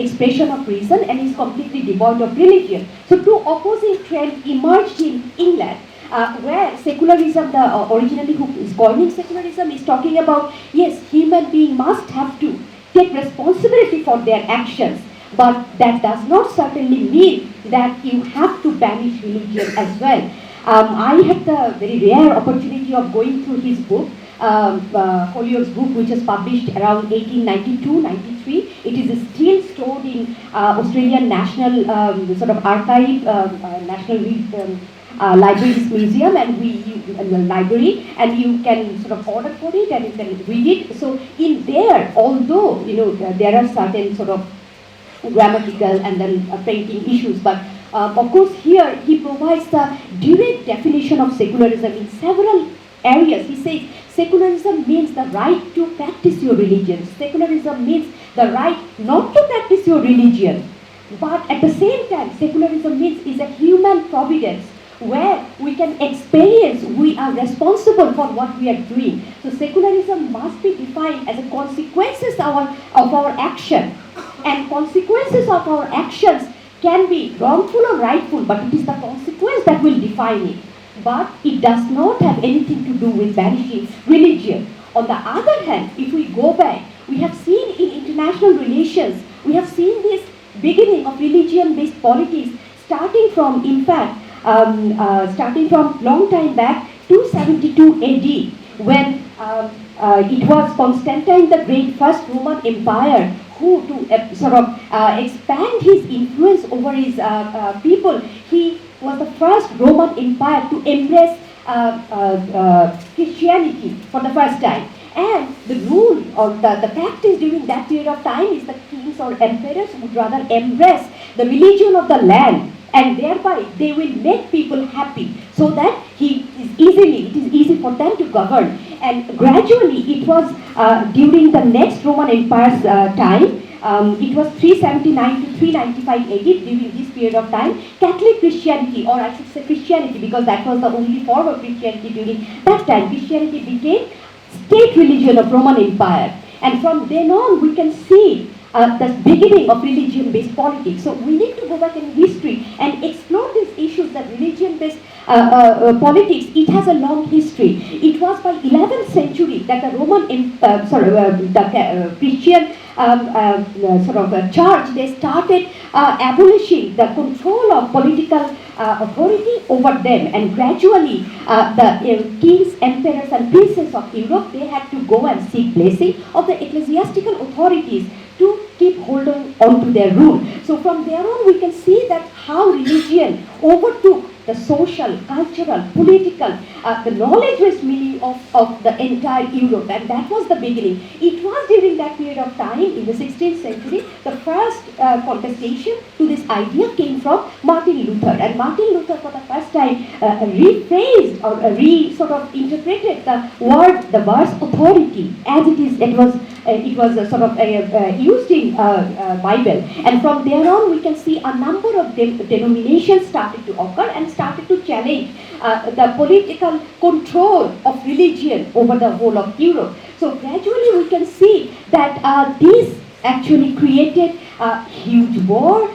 expression of reason and is completely devoid of religion. So two opposing trends emerged in England, where secularism, the originally who is coining secularism, is talking about, yes, human being must have to take responsibility for their actions, but that does not certainly mean that you have to banish religion as well. I had the very rare opportunity of going through his book, Holyoake's book, which was published around 1892-93. It is still stored in Australian National sort of Archive, National Libraries Museum, and the library, and you can sort of order for it and you can read it. So in there, although there are certain sort of grammatical and then painting issues, but of course here he provides the direct definition of secularism in several areas. He says secularism means the right to practice your religion. Secularism means the right not to practice your religion. But at the same time, secularism means is a human providence where we can experience we are responsible for what we are doing. So secularism must be defined as a consequences of our action. And consequences of our actions can be wrongful or rightful, but it is the consequence that will define it. But it does not have anything to do with banishing religion. On the other hand, if we go back, we have seen in international relations, we have seen this beginning of religion-based politics starting from, in fact, starting from long time back, 272 AD, when it was Constantine the Great, first Roman Empire, who to sort of expand his influence over his people, he was the first Roman Empire to embrace Christianity for the first time. And the rule or the practice during that period of time is that kings or emperors would rather embrace the religion of the land, and thereby they will make people happy, so that it is easy for them to govern. And gradually it was during the next Roman Empire's time, it was 379 to 395 AD, during this period of time, Catholic Christianity, or I should say Christianity, because that was the only form of Christianity during that time, Christianity became state religion of Roman Empire. And from then on we can see the beginning of religion-based politics. So we need to go back in history and explore these issues that religion-based politics, it has a long history. It was by 11th century that the Christian church, they started abolishing the control of political authority over them, and gradually the kings, emperors and princes of Europe, they had to go and seek blessing of the ecclesiastical authorities to keep holding on to their rule. So from there on we can see that how religion overtook the social, cultural, political, the knowledge-based meaning of the entire Europe, and that was the beginning. It was during that period of time, in the 16th century, the first contestation to this idea came from Martin Luther, and Martin Luther for the first time rephrased or interpreted the verse authority as it was sort of used in Bible, and from there on we can see a number of denominations started to occur and started to challenge the political control of religion over the whole of Europe. So gradually we can see that this actually created a huge war,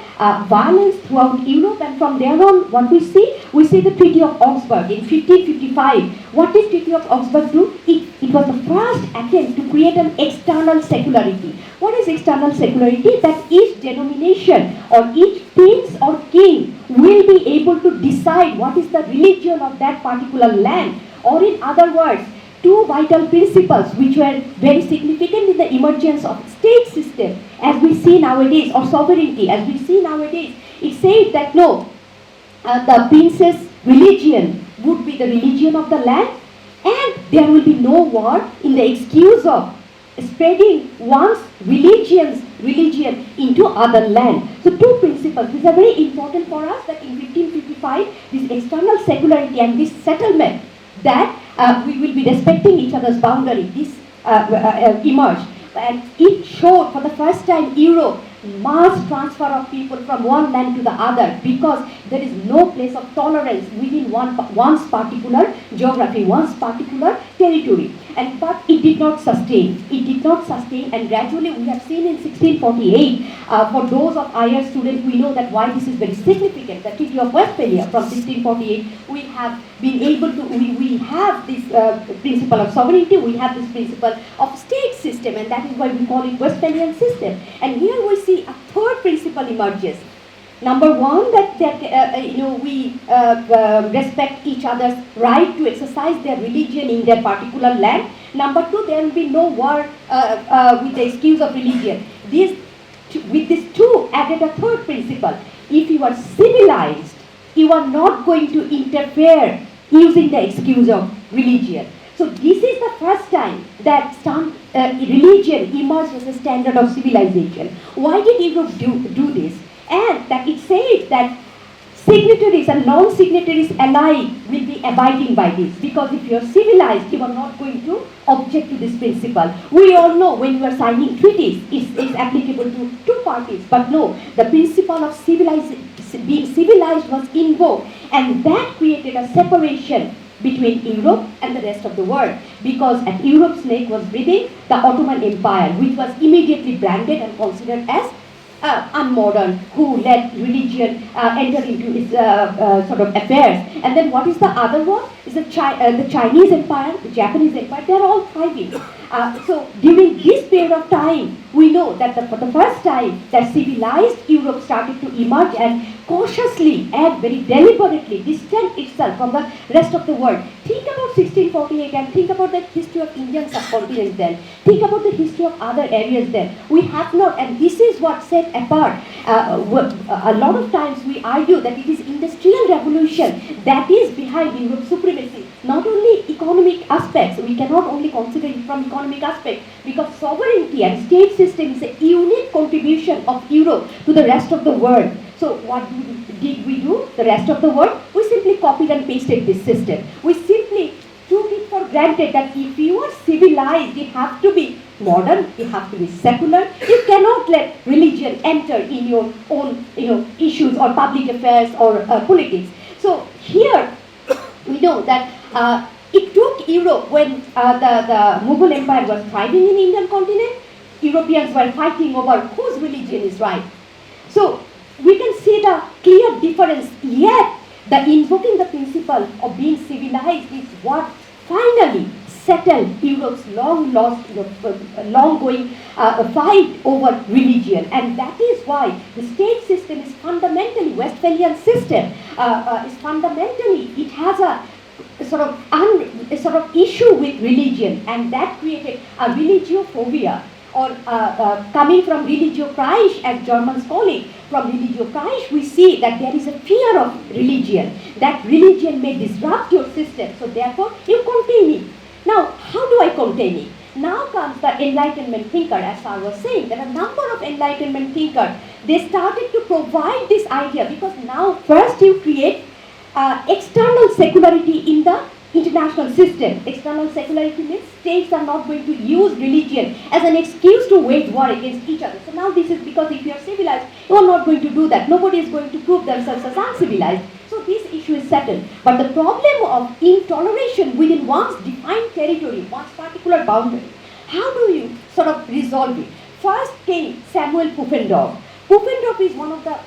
violence throughout Europe, and from there on what we see the Treaty of Augsburg in 1555. What did Treaty of Augsburg do? It was the first attempt to create an external secularity. What is external secularity? That each denomination or each prince or king will be able to decide what is the religion of that particular land. Or in other words, two vital principles which were very significant in the emergence of state system as we see nowadays, or sovereignty as we see nowadays. It said that no, the prince's religion would be the religion of the land, and there will be no war in the excuse of spreading one's religion into other land. So two principles, these are very important for us, that in 1555, this external secularity and this settlement that we will be respecting each other's boundary, this emerged. And it showed for the first time Europe mass transfer of people from one land to the other, because there is no place of tolerance within one's particular geography, one's particular territory. But it did not sustain. It did not sustain, and gradually we have seen in 1648, for those of higher students, we know that why this is very significant. The Treaty of Westphalia from 1648, we have been able to, we have this principle of sovereignty, we have this principle of state system, and that is why we call it Westphalian system. And here we see a third principle emerges. Number one, that we respect each other's right to exercise their religion in their particular land. Number two, there will be no war with the excuse of religion. With these two added a third principle. If you are civilized, you are not going to interfere using the excuse of religion. So this is the first time that religion emerged as a standard of civilization. Why did Europe do this? And that it says that signatories and non-signatories alike will be abiding by this, because if you are civilized, you are not going to object to this principle. We all know when you are signing treaties, it's applicable to two parties, but no, the principle of being civilized was invoked, and that created a separation between Europe and the rest of the world, because at Europe's neck was breathing the Ottoman Empire, which was immediately branded and considered as unmodern, who let religion enter into its sort of affairs. And then what is the other one? Is the Chinese Empire, the Japanese Empire, they are all thriving. So during this period of time, we know that for the first time that civilized Europe started to emerge and cautiously and very deliberately distance itself from the rest of the world. Think about 1648 and think about the history of Indian subcontinent then. Think about the history of other areas then. We have not, and this is what set apart. A lot of times we argue that it is industrial revolution that is behind Europe's supremacy. Not only economic aspects, we cannot only consider it from economic aspect, because sovereignty and state system is a unique contribution of Europe to the rest of the world. So what did we do? The rest of the world, we simply copied and pasted this system. We simply took it for granted that if you are civilized, you have to be modern, you have to be secular. You cannot let religion enter in your own issues or public affairs or politics. So here we know that it took Europe when the Mughal Empire was thriving in the Indian continent. Europeans were fighting over whose religion is right. So we can see the clear difference, yet the invoking the principle of being civilized is what finally settled Europe's long-going fight over religion. And that is why the state system is fundamentally, Westphalian system is fundamentally, it has a sort of issue with religion, and that created a religiophobia, or coming from religio-Christ, as Germans call it. From religio-Christ, we see that there is a fear of religion, that religion may disrupt your system, so therefore you contain it. Now, how do I contain it? Now comes the Enlightenment thinker, as I was saying. There are a number of Enlightenment thinkers. They started to provide this idea, because now first you create external secularity in the international system. External secularity means states are not going to use religion as an excuse to wage war against each other. So now this is because if you are civilized, you are not going to do that. Nobody is going to prove themselves as uncivilized. So this issue is settled. But the problem of intoleration within one's defined territory, one's particular boundary, how do you sort of resolve it? First came Samuel Pufendorf. Pufendorf is one of the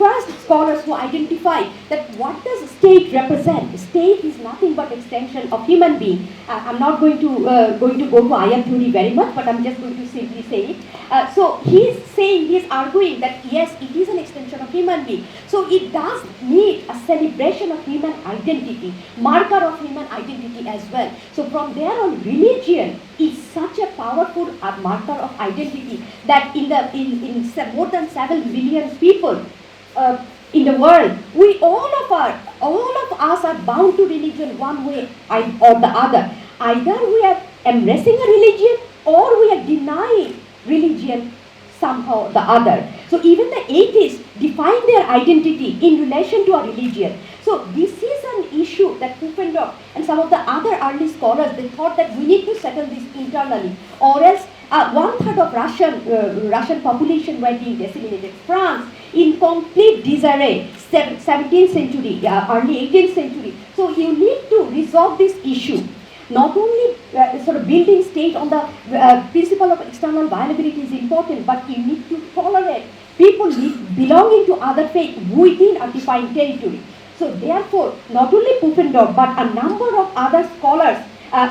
first scholars who identify that what does state represent. State is nothing but extension of human being. I'm not going to go to ayat theory very much, but I'm just going to simply say it. So he's arguing that yes, it is an extension of human being. So it does need a celebration of human identity, marker of human identity as well. So from there on, religion is such a powerful marker of identity that in more than 7 billion people in the world, all of us are bound to religion one way or the other. Either we are embracing a religion or we are denying religion somehow the other. So even the atheists define their identity in relation to a religion. So this is an issue that Pufendorf and some of the other early scholars, they thought that we need to settle this internally, or else 1/3 of Russian population were being disseminated. France in complete disarray, 17th century, early 18th century. So you need to resolve this issue. Not only sort of building state on the principle of external viability is important, but you need to tolerate people belonging to other faith within a defined territory. So therefore, not only Pufendorf, but a number of other scholars,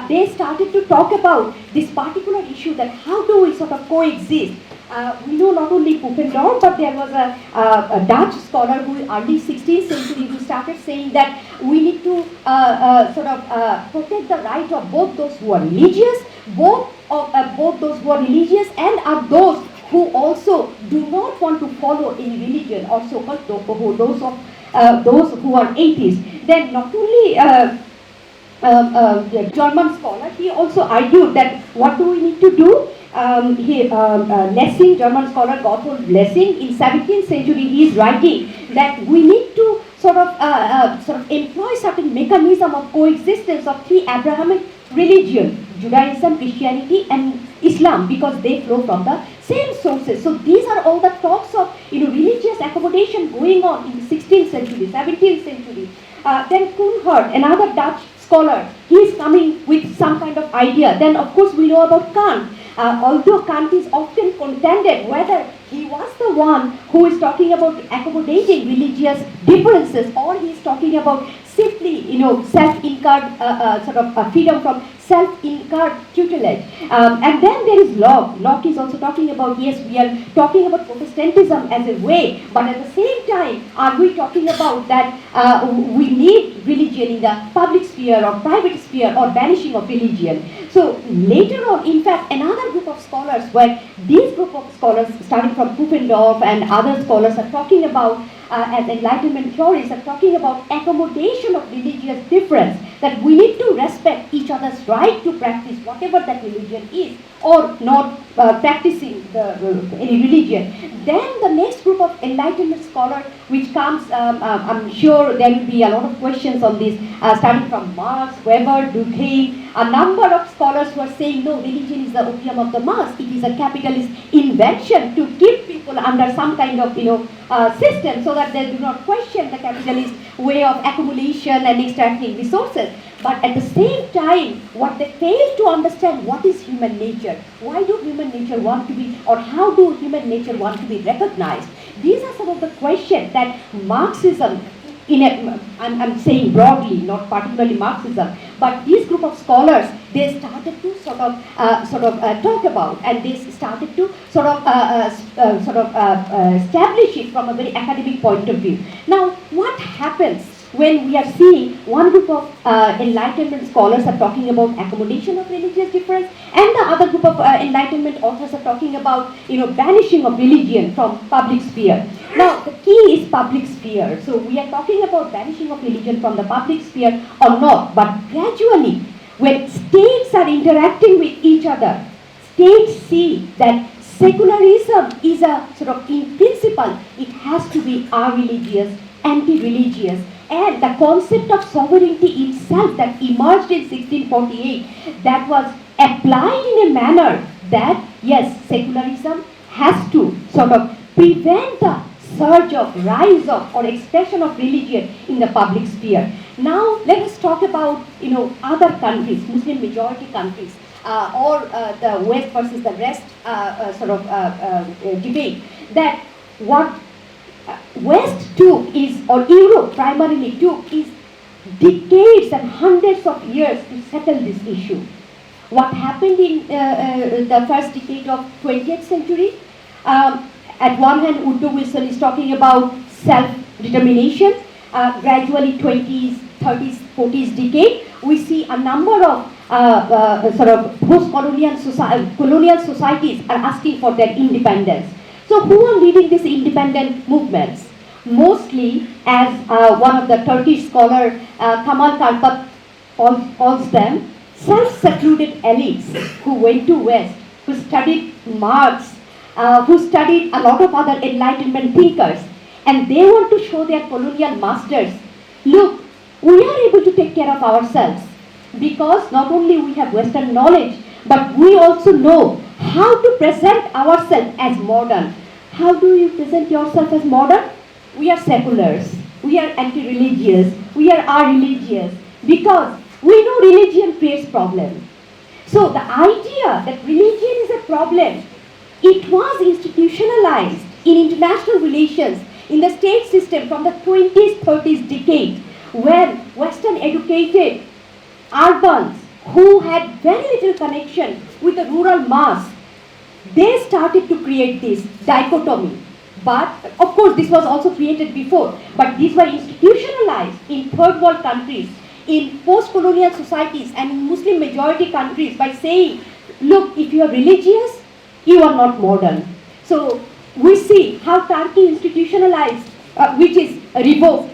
they started to talk about this particular issue, that how do we sort of coexist. We know not only Pufendorf, but there was a Dutch scholar who early 16th century who started saying that we need to protect the right of both those who are religious, both those who are religious and are those who also do not want to follow any religion, or so-called those who are atheists. Then not only the German scholar, he also argued that what do we need to do? Lessing, German scholar Gotthold Lessing, in 17th century, he is writing that we need to sort of employ certain mechanism of coexistence of 3 Abrahamic religions, Judaism, Christianity, and Islam, because they flow from the same sources. So these are all the talks of religious accommodation going on in the 16th century, 17th century. Then Koolhaar, another Dutch scholar, he is coming with some kind of idea. Then of course we know about Kant. Although Kant is often contended whether he was the one who is talking about accommodating religious differences, or he is talking about simply, self-incurred freedom from self-incurred tutelage. And then there is Locke. Locke is also talking about, yes, we are talking about Protestantism as a way, but at the same time, are we talking about that we need religion in the public sphere or private sphere, or banishing of religion? So later on, in fact, another group of scholars, where these group of scholars, starting from Pufendorf and other scholars, are talking about, as Enlightenment theorists, are talking about accommodation of religious difference, that we need to respect each other's right to practice whatever that religion is, or not practicing any religion. Then the next group of Enlightenment scholars, which comes, I'm sure there will be a lot of questions on this, starting from Marx, Weber, Durkheim, a number of scholars who are saying, no, religion is the opium of the mass. It is a capitalist invention to keep people under some kind of, system, so that they do not question the capitalist way of accumulation and extracting resources. But at the same time, what they fail to understand, what is human nature? Why do human nature want to be, or how do human nature want to be recognized? These are some of the questions that Marxism, I'm saying broadly, not particularly Marxism, but this group of scholars, they started to talk about, and they started to establish it from a very academic point of view. Now, what happens when we are seeing one group of Enlightenment scholars are talking about accommodation of religious difference, and the other group of Enlightenment authors are talking about, banishing of religion from public sphere. Now, the key is public sphere. So we are talking about banishing of religion from the public sphere or not, but gradually, when states are interacting with each other, states see that secularism is a in principle, it has to be a-religious, anti-religious, and the concept of sovereignty itself that emerged in 1648, that was applied in a manner that, yes, secularism has to prevent the surge of, rise of, or expression of religion in the public sphere. Now, let us talk about, other countries, Muslim majority countries, or the West versus the rest debate, that what West took is, or Europe primarily took, is decades and hundreds of years to settle this issue. What happened in the first decade of 20th century? At one hand, Woodrow Wilson is talking about self-determination. Gradually, 20s, 30s, 40s decade, we see a number of sort of post-colonial colonial societies are asking for their independence. So who are leading these independent movements? Mostly, as one of the Turkish scholar Kamal Karpat calls them, self-secluded elites who went to West, who studied Marx, who studied a lot of other Enlightenment thinkers, and they want to show their colonial masters, look, we are able to take care of ourselves because not only we have Western knowledge, but we also know how to present ourselves as modern. How do you present yourself as modern? We are seculars, we are anti-religious, we are religious, because we know religion creates problems. So the idea that religion is a problem, it was institutionalized in international relations in the state system from the 20s, 30s decade, when Western educated urbans who had very little connection with the rural mass, they started to create this dichotomy. But of course this was also created before, but these were institutionalized in third world countries, in post-colonial societies and in Muslim majority countries by saying, look, if you are religious, you are not modern. So we see how Turkey institutionalized, which is revoked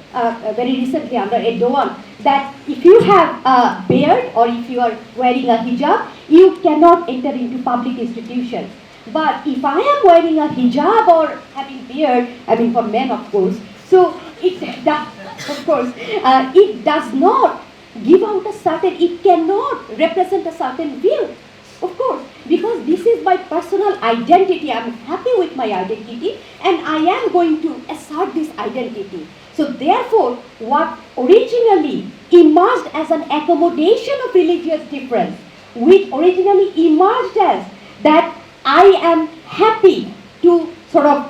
very recently under Erdogan, that if you have a beard or if you are wearing a hijab, you cannot enter into public institutions. But if I am wearing a hijab or having beard, I mean for men of course, so it does, of course, it does not give out a certain, it cannot represent a certain view. Of course, because this is my personal identity, I am happy with my identity and I am going to assert this identity. So therefore, what originally emerged as an accommodation of religious difference, which originally emerged as that I am happy to sort of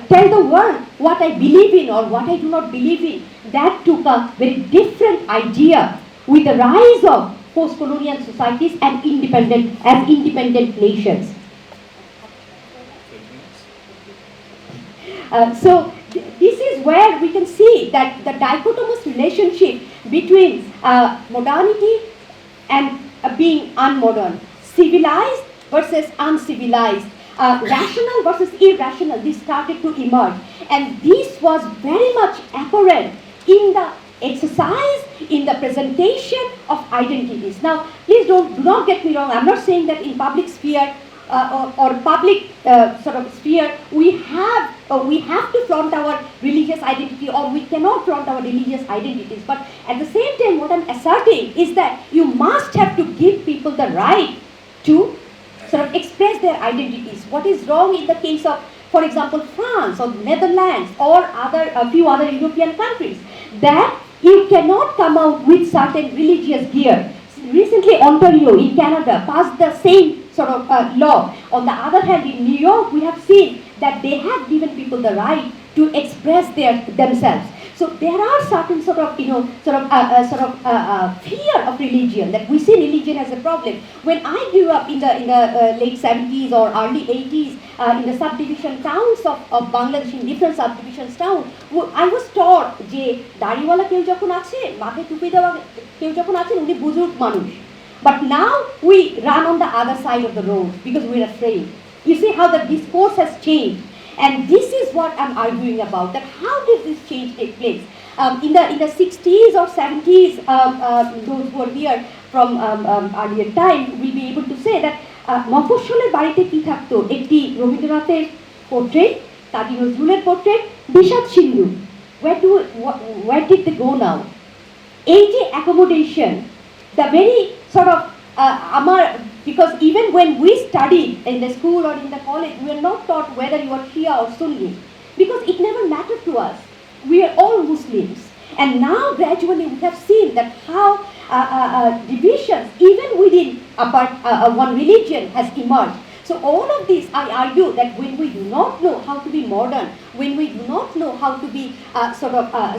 tell the world what I believe in or what I do not believe in, that took a very different idea with the rise of post-colonial societies and independent nations. So this is where we can see that the dichotomous relationship between modernity and being unmodern, civilized versus uncivilized, rational versus irrational, this started to emerge. And this was very much apparent in the exercise, in the presentation of identities. Now, please do not get me wrong, I'm not saying that in public sphere or public sort of sphere, we have to flaunt our religious identity or we cannot flaunt our religious identities. But at the same time, what I'm asserting is that you must have to give people the right to sort of express their identities. What is wrong in the case of, for example, France or Netherlands or a few other European countries, that you cannot come out with certain religious gear. Recently, Ontario in Canada passed the same sort of law. On the other hand, in New York, we have seen that they have given people the right to express themselves. So there are certain sort of, fear of religion, that we see religion as a problem. When I grew up in the late 70s or early 80s, in the subdivision towns of Bangladesh, in different subdivision towns, I was taught যে দাড়িওয়ালা কেউ যখন আছে, মাথায় টুপি দেওয়া কেউ যখন আছেন, উনি বুজুর্গ মানুষ. But now we run on the other side of the road because we're afraid. You see how the discourse has changed. And this is what I'm arguing about, that how did this change take place? In the 60s or 70s, those who are here from earlier time will be able to say that মফস্বলের বাড়িতে কি থাকতো, একটি রবীন্দ্রনাথের portrait, কাজী নজরুলের portrait, বিষাদ সিন্ধু. Where did they go now? এই যে accommodation, the very sort of because even when we studied in the school or in the college, we are not taught whether you are Shia or Sunni, because it never mattered to us. We are all Muslims. And now gradually we have seen that how divisions, even within one religion, has emerged. So all of this, I argue that when we do not know how to be modern, when we do not know how to be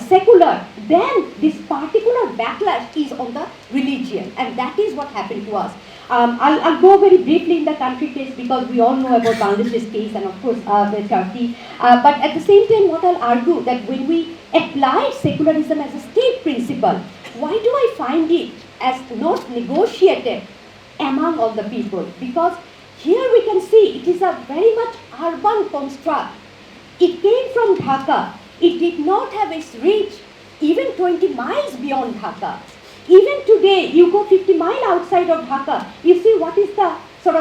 secular, then this particular backlash is on the religion, and that is what happened to us. I'll go very briefly in the country case because we all know about Bangladesh's case and of course the Turkey. But at the same time, what I'll argue that when we apply secularism as a state principle, why do I find it as not negotiated among all the people? Because here we can see it is a very much urban construct. It came from Dhaka. It did not have its reach even 20 miles beyond Dhaka. Even today, you go 50 miles outside of Dhaka, you see what is the sort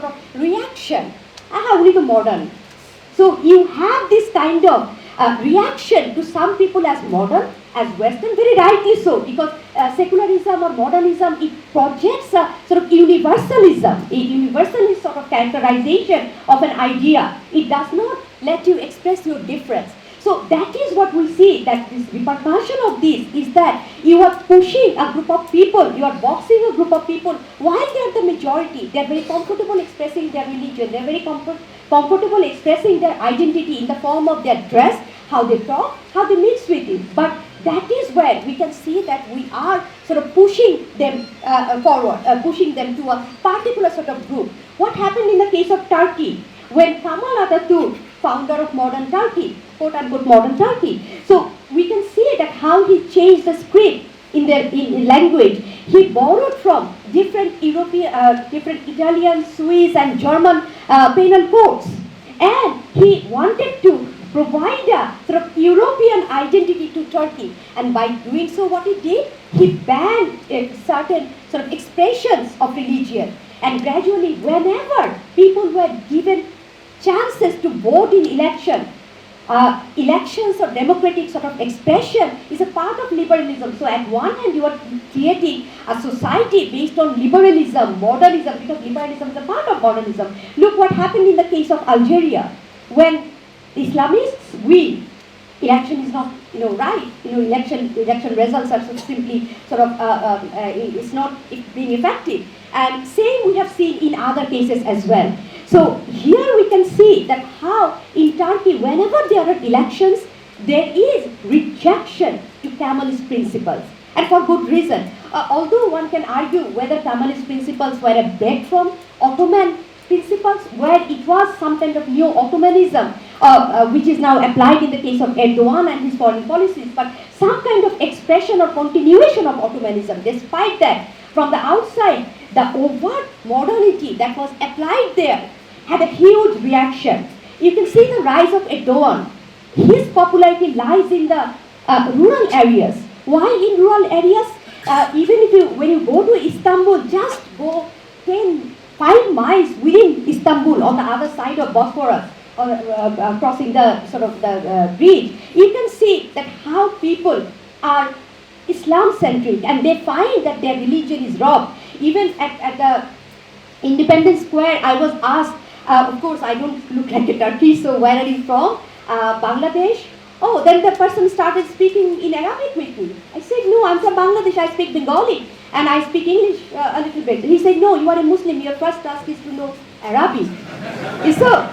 of reaction? Only the modern. So you have this kind of reaction to some people as modern, as Western, very rightly so, because secularism or modernism, it projects a sort of universalism, a universalist sort of characterization of an idea. It does not let you express your difference. So that is what we see, that this repercussion of this is that you are pushing a group of people, you are boxing a group of people while they are the majority. They are very comfortable expressing their religion, they are very comfortable expressing their identity in the form of their dress, how they talk, how they mix with it. But that is where we can see that we are sort of pushing them forward, pushing them to a particular sort of group. What happened in the case of Turkey? When Kemal Atatürk, founder of modern Turkey, quote unquote modern Turkey, so we can see that how he changed the script in language. He borrowed from different different Italian, Swiss and German penal codes, and he wanted to provide a sort of European identity to Turkey. And by doing so, what he did, he banned certain sort of expressions of religion. And gradually, whenever people were given chances to vote in elections or democratic sort of expression is a part of liberalism. So at one hand, you are creating a society based on liberalism, modernism, because liberalism is a part of modernism. Look what happened in the case of Algeria. When Islamists win, election is not right. Election results are simply sort of it's not being effective. And same we have seen in other cases as well. So here we can see that how in Turkey, whenever there are elections, there is rejection to Kemalist principles, and for good reason. Although one can argue whether Kemalist principles were a beg from Ottoman principles, where it was some kind of neo-Ottomanism, which is now applied in the case of Erdogan and his foreign policies, but some kind of expression or continuation of Ottomanism. Despite that, from the outside, the overt modernity that was applied there had a huge reaction. You can see the rise of Erdogan. His popularity lies in the rural areas. Why in rural areas? Even when you go to Istanbul, just go 5 miles within Istanbul on the other side of Bosphorus, or crossing the sort of the bridge, you can see that how people are Islam-centric, and they find that their religion is robbed. Even at the Independence Square, I was asked, of course I don't look like a Turkey, so where are you from? Bangladesh. Oh, then the person started speaking in Arabic with me. I said, no, I'm from Bangladesh, I speak Bengali, and I speak English a little bit. He said, no, you are a Muslim, your first task is to know Arabic. So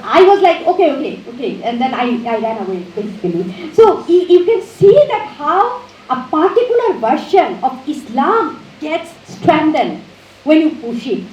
I was like, okay, and then I ran away, basically. So you can see that how a particular version of Islam gets strengthened when you push it.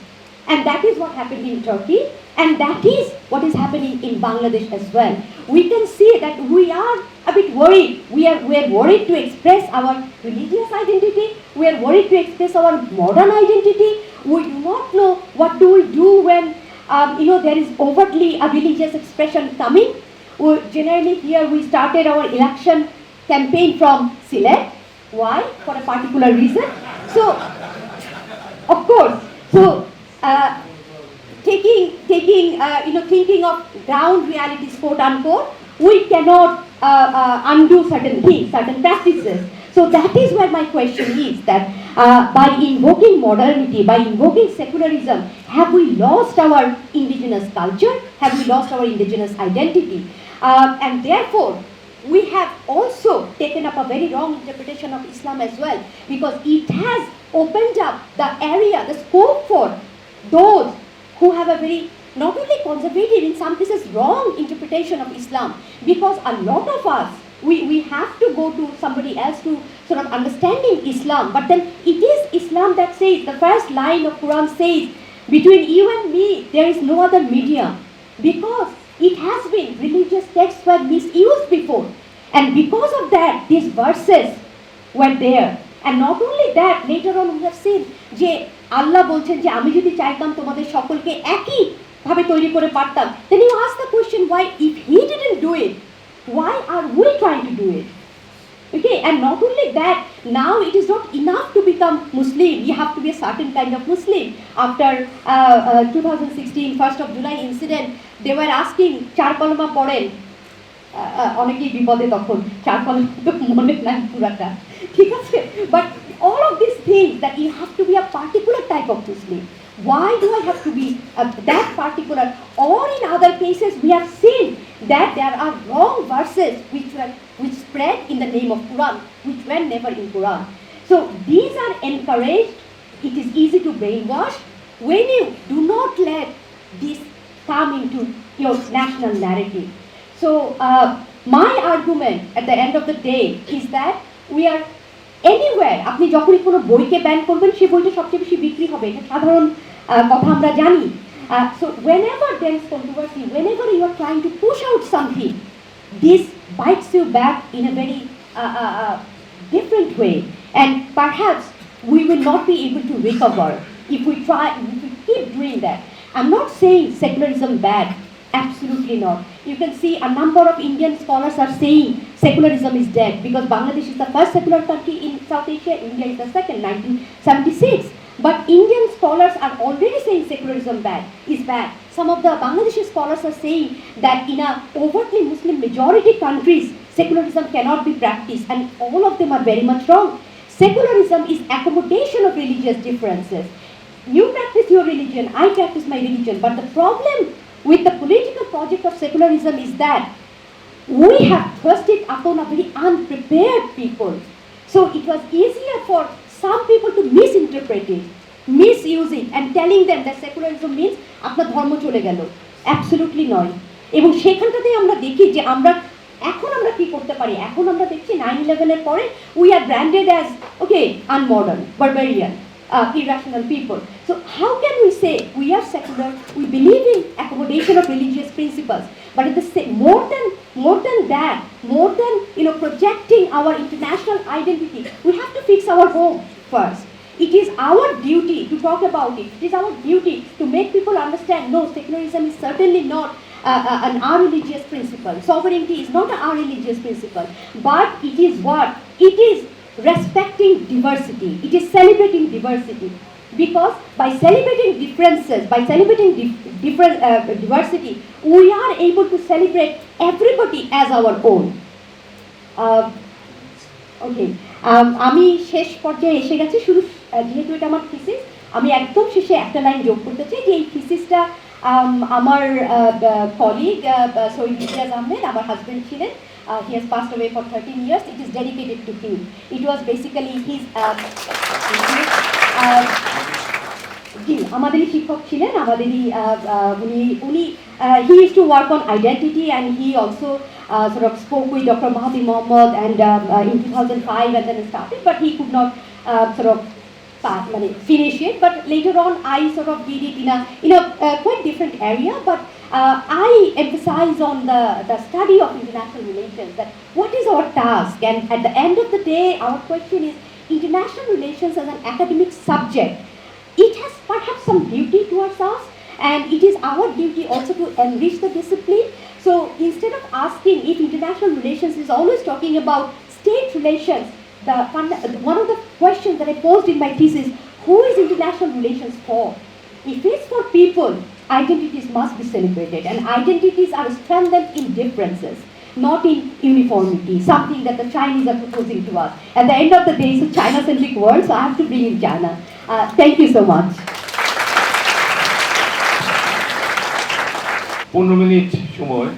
And that is what happened in Turkey, and that is what is happening in Bangladesh as well. We can see that we are a bit worried. We are worried to express our religious identity. We are worried to express our modern identity. We do not know what do we do when there is overtly a religious expression coming. Generally here we started our election campaign from Sylhet. Why? For a particular reason. So, of course, thinking of ground realities, quote unquote, we cannot undo certain things, certain practices. So that is where my question is that by invoking modernity, by invoking secularism, have we lost our indigenous culture? Have we lost our indigenous identity? And therefore, we have also taken up a very wrong interpretation of Islam as well, because it has opened up the area, the scope for those who have a very not only conservative, in some cases wrong interpretation of Islam, because a lot of us, we have to go to somebody else to sort of understanding Islam, but then it is Islam that says, the first line of Quran says, between you and me there is no other medium, because it has been, religious texts were misused before, and because of that these verses were there. And not only that, later on we have seen যে আল্লাহ বলছেন যে আমি যদি চাইতাম তোমাদের সকলকে একই ভাবে তৈরি করে পারতাম, then you ask the question, why, if he didn't do it, why are we trying to do it? Okay, and not only that, now it is not enough to become Muslim, you have to be a certain kind of Muslim. After 2016 1st of July incident, they were asking চার কলমা পড়েন, অনেকেই বিপদে তখন চার কলমা তো মনে নাই পুরাটা, ঠিক আছে, but all of these things that you have to be a particular type of Muslim. Why do I have to be that particular? Or in other cases we have seen that there are wrong verses which spread in the name of Quran, which were never in Quran. So these are encouraged. It is easy to brainwash when you do not let this come into your national narrative. So my argument at the end of the day is that we are anywhere, আপনি যখনই কোনো বইকে ban করবেন সেই বইটা সবচেয়ে বেশি বিক্রি হবে, এটা সাধারণ কথা আমরা জানি. So whenever there is controversy, whenever you are trying to push out something, this bites you back in a very different way, and perhaps we will not be able to recover if we keep doing that. I'm not saying secularism bad, absolutely not. You can see a number of Indian scholars are saying secularism is dead, because Bangladesh is the first secular country in South Asia, India is the second, 1976. But Indian scholars are already saying secularism is bad. Some of the Bangladeshi scholars are saying that in a overtly Muslim majority countries, secularism cannot be practiced, and all of them are very much wrong. Secularism is accommodation of religious differences. You practice your religion, I practice my religion, but the problem with the political project of secularism is that we have thrust it upon a very unprepared people. So it was easier for some people to misinterpret it, misuse it, and telling them that secularism means আপনার ধর্ম চলে গেল. Absolutely নয়. এবং সেখানটাতেই আমরা দেখি যে এখন আমরা কি করতে পারি, এখন আমরা দেখছি 9/11 এর পরে we are branded as okay, unmodern, barbarian, irrational people. So how can we say we are secular, we believe in accommodation of religious principles, but at the same, more than that, more than projecting our international identity, we have to fix our home first. It is our duty to talk about it. It is our duty to make people understand, no, secularism is certainly not an our religious principle. Sovereignty is not our religious principle, but it is what? It is respecting diversity. It is celebrating diversity. Because by celebrating differences, by celebrating diversity, we are able to celebrate everybody as our own. Okay. আমি শেষ পর্যায়ে এসে গেছি, শুধু যেহেতু এটা আমার thesis, আমি একদম শেষে একটা লাইন যোগ করতে চাই যে এই থিসিসটা আমার কলিগ সৈয়দ ইমতিয়াজ আহমেদ, আমার হাজব্যান্ড ছিলেন, he has passed away for 13 years. It is dedicated to him. It was basically his আমাদেরই শিক্ষক ছিলেন, আমাদেরই উনি he used to work on identity, and he also sort of spoke with Dr. Mahathir Mohamad and in 2005 and then started, but he could not sort of finish it. But later on I sort of did it in a quite different area, but I emphasize on the study of international relations, that what is our task, and at the end of the day our question is international relations as an academic subject. It has perhaps some duty towards us, and it is our duty also to enrich the discipline. So instead of asking if international relations is always talking about state relations, one of the questions that I posed in my thesis, who is international relations for? If it's for people, identities must be celebrated, and identities are strengthened in differences, not in uniformity, something that the Chinese are proposing to us. At the end of the day, it's a China-centric world, so I have to bring in China. Thank you so much. 15 minute সময়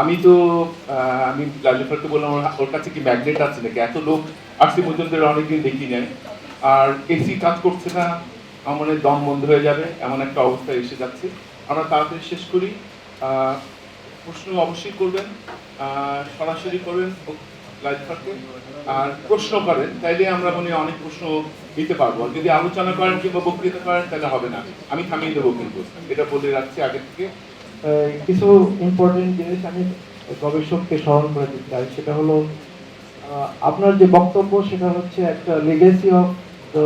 আমি লাইলুফারকে বললাম ওর কাছে কি magnet আছে নাকি, এত লোক আসছে মজুমদার অনেকদিন দেখি নাই, আর এসি কাজ করছে না, আমার মনে হয় দম বন্ধ হয়ে যাবে, এমন একটা অবস্থায় এসে যাচ্ছে। আমরা তাড়াতাড়ি শেষ করি। প্রশ্ন অবশ্যই করবেন, সরাসরি করবেন লাইলুফারকে, আর প্রশ্ন করেন, তাইলে আমরা মনে হয় অনেক প্রশ্ন দিতে পারবো। আর যদি আলোচনা করেন কিংবা বক্তৃতা করেন তাহলে হবে না, আমি থামিয়ে দেবো কিন্তু, এটা বলে রাখছি আগে থেকে। কিছু ইম্পর্টেন্ট জিনিস আমি গবেষককে স্মরণ করে দিতে চাই। সেটা হলো আপনার যে বক্তব্য সেটা হচ্ছে একটা legacy of the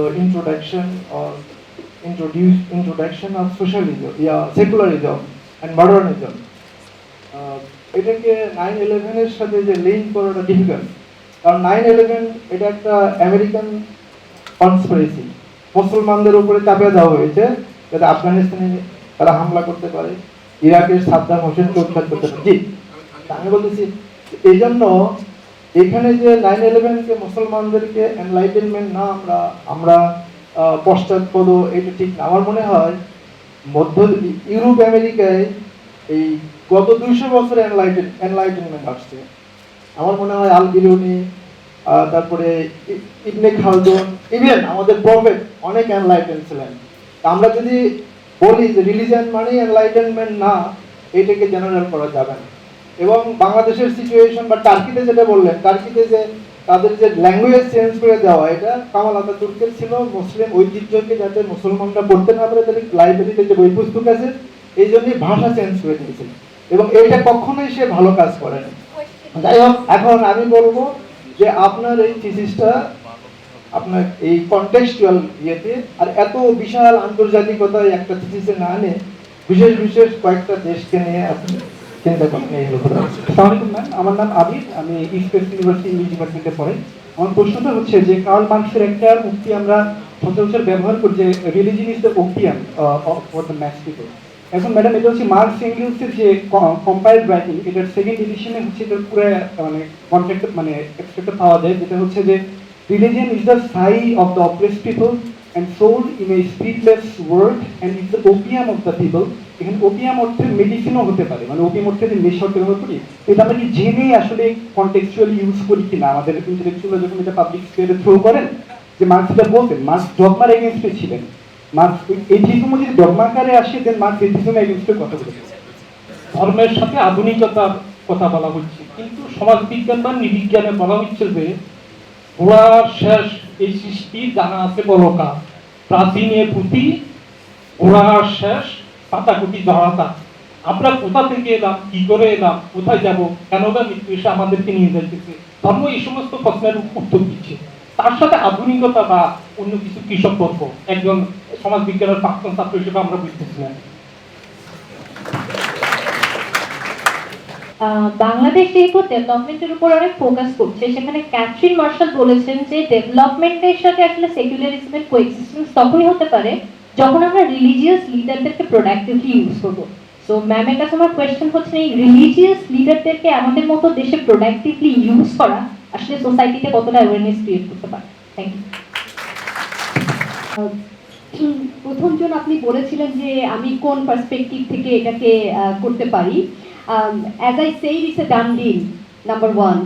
introduction of socialism, secularism and modernism. এটাকে 9/11-এর সাথে যে লিঙ্ক করাটা ডিফিকাল্ট, কারণ 9/11 এটা একটা আমেরিকান কনস্পিরেসি, মুসলমানদের উপরে চাপিয়ে দেওয়া হয়েছে যাতে আফগানিস্তানে তারা হামলা করতে পারে, ইরাকের সাদ্দাম হোসেনকে উৎখাত করতে পারে। জি, আমি বলতেছি এই জন্য এখানে যে 9/11-কে মুসলমানদেরকে এনলাইটেনমেন্ট না আমরা পশ্চাৎপদ, এটা ঠিক না। আমার মনে হয় মধ্য ইউরোপ আমেরিকায় এই গত 200 বছরে এনলাইটেনমেন্ট আসছে। আমার মনে হয় আল বিরুনি, তারপরে ইবনে খালদুন, ইভেন আমাদের প্রফেট অনেক এনলাইটেন ছিলেন। আমরা যদি বলি যে রিলিজিয়ন মানে এনলাইটেনমেন্ট না, এটাকে জেনারেল করা যাবে না। এবং বাংলাদেশের সিচুয়েশন বা টার্কিতে যেটা বললেন, টার্কিতে যে তাদের যে ল্যাঙ্গুয়েজ চেঞ্জ করে দেওয়া, এটা কামাল আতাতুর্কের ছিল। মুসলিম ঐতিহ্যকে যাতে মুসলমানরা পড়তে না পারে, তাদের লাইব্রেরিতে যে বই পুস্তক আছে এই জন্যই ভাষা চেঞ্জ করে দিয়েছিল, এবং এইটা কখনোই সে ভালো কাজ করেনি। যাই হোক, এখন আমি বলবো যে আপনার এই থিসিসটা আপনার এই কনটেক্সচুয়াল ইয়েতে, আর এত বিশাল আন্তর্জাতিকতায় একটা থিসিসে না নিয়ে বিশেষ কয়েকটা দেশকে নিয়ে আপনি চিন্তা করেন। এই হলো। আসসালামু আলাইকুম ম্যাম, আমার নাম আবির, আমি ইস্ট ওয়েস্ট ইউনিভার্সিটি ইংলিশ ডিপার্টমেন্টে পড়াই। আমার প্রশ্নটা হচ্ছে যে কার্ল মার্কসের একটা উক্তি আমরা সচরাচর ব্যবহার করি যে religion is the opium for the mass people. এখন ম্যাডাম এটা হচ্ছে মার্কস এঙ্গেলসের যে কম্পাইলড রাইটিং, এটার সেকেন্ড এডিশনে হচ্ছে এটা পুরো মানে কন্ট্রাক্ট মানে এক্সট্রাক্টটা পাওয়া যায়, যেটা হচ্ছে যে religion is the Sai of the oppressed people and sold in a speechless world and is the opium of the people. এখানে ওপিয়াম অর্থে মেডিসিনও হতে পারে, মানে ওপিয়াম অর্থে যে নেশা ব্যবহার করি, এটা আমরা কি জেনে আসলে কনটেক্সচুয়ালি ইউজ করি কিনা? আমাদের ইন্টেলেকচুয়াল যখন এটা পাবলিক স্পেয়ারে থ্রো করেন, যে মার্কস এটা বলতেন, মার্কস ডগমার এগেনস্টে ছিলেন, মার্কস এথিজম যদি ডগমাকারে আসে, দেন মার্কস এথিজম এগেনস্টে কথা বলেছেন। ধর্মের সাথে আধুনিকতার কথা বলা হচ্ছে, কিন্তু সমাজবিজ্ঞান বা নৃবিজ্ঞানে বলা হচ্ছে যে ওরা শেষ এই সৃষ্টি জানা আছে বলকা, প্রাচীনে পুঁতি ওরা শেষ পাতাকুটি জড়াতা। আমরা কোথা থেকে এলাম, কি করে এলাম, কোথায় যাব, কেন বা মৃত্যু এসে আমাদেরকে নিয়ে যাইতেছে, ধর্ম এই সমস্ত প্রশ্নের উত্তর দিচ্ছে। তার সাথে আধুনিকতা বা অন্য কিছু কি সম্পর্ক, একজন সমাজ বিজ্ঞানের প্রাক্তন ছাত্র হিসেবে আমরা বুঝতেছিলাম। বাংলাদেশ যেহেতু ডেভেলপমেন্টের উপর অনেক ফোকাস করছে, সেখানে ক্যাথরিন মার্শাল বলেছেন যে ডেভেলপমেন্টের সাথে আসলে সেকুলারিজমের কোএক্সিস্টেন্স তখনই হতে পারে যখন আমরা রিলিজিয়াস লিডারদেরকে প্রোডাক্টিভলি ইউজ করবো। সো ম্যামের কাছে আমার কোয়েশ্চেন হচ্ছে, এই রিলিজিয়াস লিডারদেরকে আমাদের মতো দেশে প্রোডাক্টিভলি ইউজ করা আসলে সোসাইটিতে কতটা অ্যাওয়ারনেস ক্রিয়েট করতে পারে? Thank you. প্রথমজন আপনি বলেছিলেন যে আমি কোন পার্সপেক্টিভ থেকে এটাকে করতে পারি। As I said, it's a done deal, number one.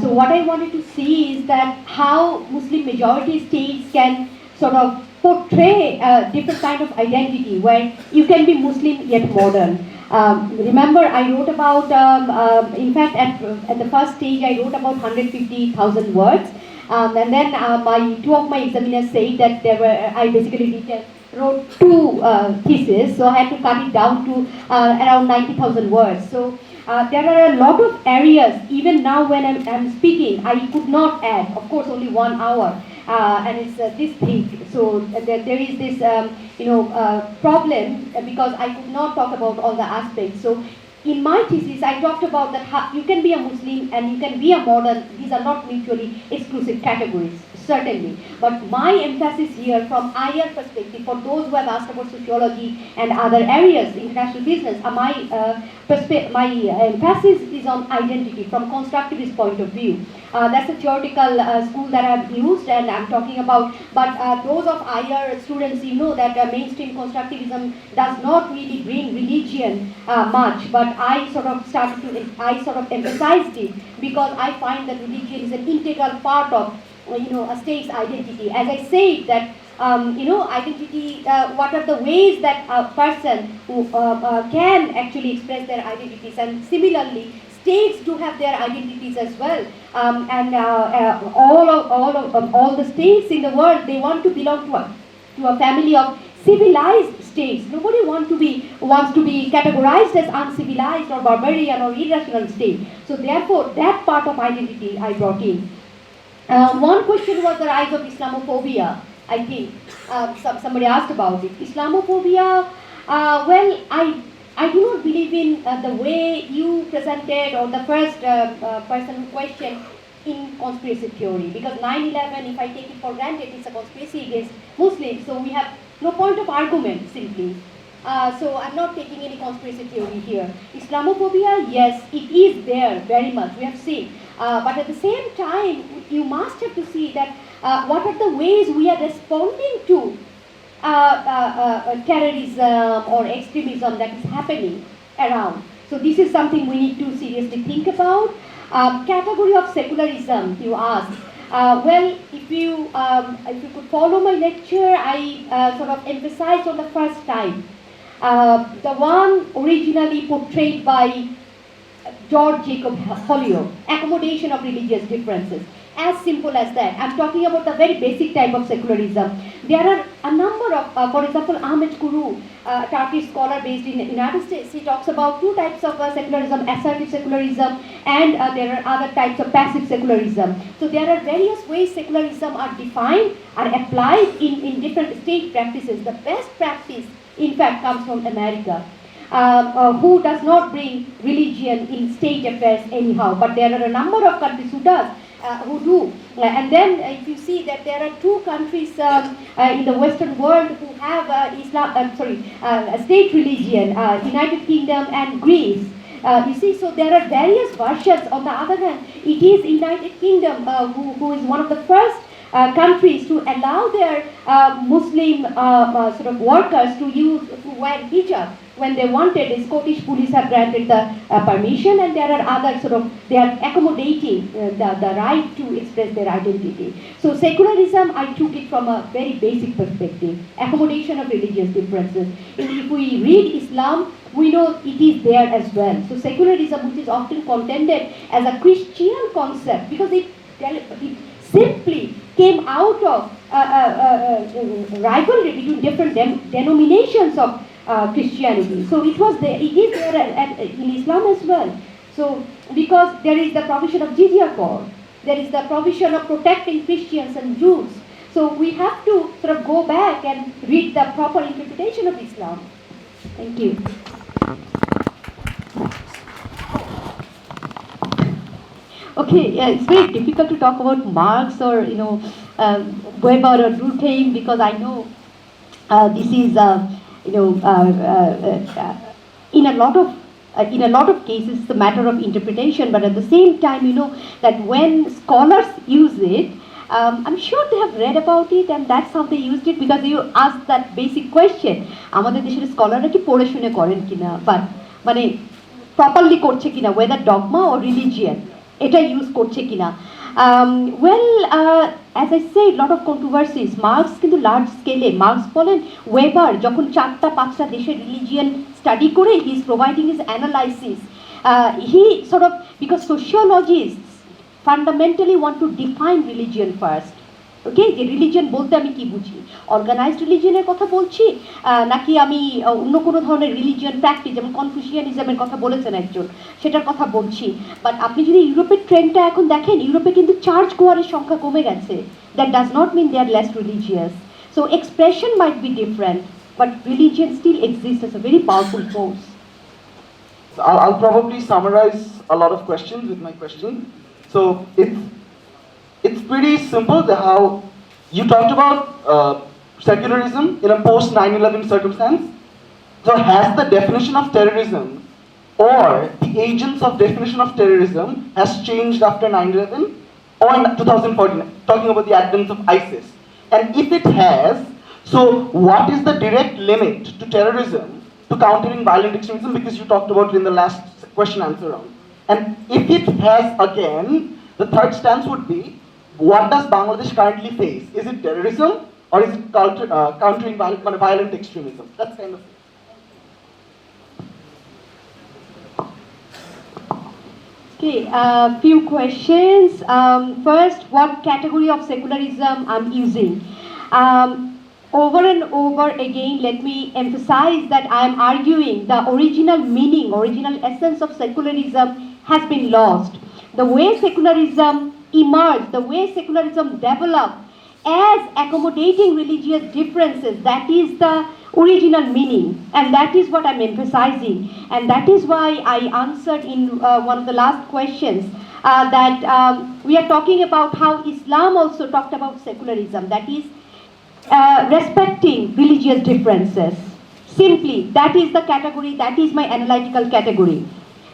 So what I wanted to see is that how Muslim majority states can sort of portray a different kind of identity where you can be Muslim yet modern. Remember, I wrote about, in fact, at the first stage, I wrote about 150,000 words. And then two of my examiners said that I basically wrote two theses, so I had to cut it down to around 90,000 words. So there are a lot of areas, even now when I'm speaking, I could not add, of course, only 1 hour. And it's this thing. So there is this, problem because I could not talk about all the aspects. So in my thesis, I talked about that you can be a Muslim and you can be a modern. These are not mutually exclusive categories, certainly. But my emphasis here, from IR perspective, for those who have asked about sociology and other areas, international business, my emphasis is on identity from constructivist point of view. That's a theoretical school that I've used and I'm talking about. But those of IR students, you know that mainstream constructivism does not really bring religion much. But I sort of emphasized it because I find that religion is an integral part of a state's identity. As I said that identity, what are the ways that a person who can actually express their identities, and similarly, states do have their identities as well, all the states in the world, they want to belong to a family of civilized states. Nobody wants to be categorized as uncivilized or barbarian or irrational state. So therefore, that part of identity I brought in. One question was the rise of Islamophobia. I think somebody asked about it. Islamophobia. Well, I do not believe in the way you presented, or the first person who questioned, in conspiracy theory, because 9/11, if I take it for granted, it's a conspiracy against Muslims, so we have no point of argument simply. So I'm not taking any conspiracy theory here. Islamophobia, yes, it is there very much, we have seen. But at the same time, you must have to see that what are the ways we are responding to terrorism or extremism that is happening around. So this is something we need to seriously think about. Category of secularism, you asked. Well, if you could follow my lecture, I sort of emphasized on the first time. The one originally portrayed by George Jacob Holyoake, accommodation of religious differences. As simple as that. I'm talking about the very basic type of secularism. There are a number of, for example, Ahmet Kuru, a Turkish scholar based in the United States, he talks about two types of secularism, assertive secularism, and there are other types of passive secularism. So there are various ways secularism are defined, are applied in different state practices. The best practice, in fact, comes from America. Who does not bring religion in state affairs anyhow, but there are a number of countries who do. And then if you see that there are two countries in the Western world who have state religion, United Kingdom and Greece. You see, so there are various versions. On the other hand, it is United Kingdom who is one of the first countries to allow their Muslim sort of workers to wear hijab when they wanted. The Scottish police have granted the permission, and there are other they are accommodating the right to express their identity. So secularism, I took it from a very basic perspective, accommodation of religious differences. If we read Islam, we know it is there as well. So secularism, which is often contended as a Christian concept, because it simply came out of rivalry between different denominations of Christianity. So it was there, it is there in Islam as well. So because there is the provision of jizya call, there is the provision of protecting Christians and Jews. So we have to sort of go back and read the proper interpretation of Islam. Thank you. Okay, yeah, it's very difficult to talk about Marx or Weber or Durkheim, because I know this is in a lot of cases it's a matter of interpretation, but at the same time that when scholars use it, I'm sure they have read about it, and that's how they used it, because you asked that basic question, আমাদের দেশের স্কলাররা কি পড়ে শুনে করেন কিনা, বা মানে properly করছে কিনা, whether dogma or religion এটা ইউজ করছে কিনা। as I say, lot of controversies. Marks কিন্তু লার্জ স্কেলে, মার্কস বলেন, ওয়েবার যখন 4-5টা দেশের রিলিজিয়ান স্টাডি করে he is providing his analysis, he sort of, because sociologists fundamentally want to define religion first. ওকে, যে রিলিজিয়ন বলতে আমি কি বুঝি, অর্গানাইজড রিলিজিয়নের কথা বলছি নাকি আমি অন্য কোনো ধরনের রিলিজিয়ন প্র্যাকটিস, যেমন কনফুসিয়ানিজমের কথা বলেছেন একজন, সেটার কথা বলছি। বাট আপনি যদি ইউরোপের ট্রেন্ডটা এখন দেখেন, ইউরোপে কিন্তু চার্চ গোয়ারের সংখ্যা কমে গেছে। That does not mean they are less religious. So expression might be different, but religion still exist as a very powerful force. I'll probably summarize a lot of questions with my question. So it's pretty simple how you talked about secularism in a post 9/11 circumstance. So has the definition of terrorism or the agents of definition of terrorism has changed after 9/11 or in 2014, talking about the advent of ISIS? And if it has, so what is the direct limit to terrorism to countering violent extremism, because you talked about it in the last question answer round? And if it has, again, the third stance would be, what does Bangladesh currently face? Is it terrorism or is it countering violent extremism? That's kind of it. Okay, a few questions. First, what category of secularism I'm using? Over and over again, let me emphasize that I am arguing the original meaning, original essence of secularism has been lost. The way secularism emerged, the way secularism developed as accommodating religious differences, that is the original meaning, and that is what I'm emphasizing, and that is why I answered in one of the last questions that we are talking about how Islam also talked about secularism, that is respecting religious differences. Simply, that is the category, that is my analytical category.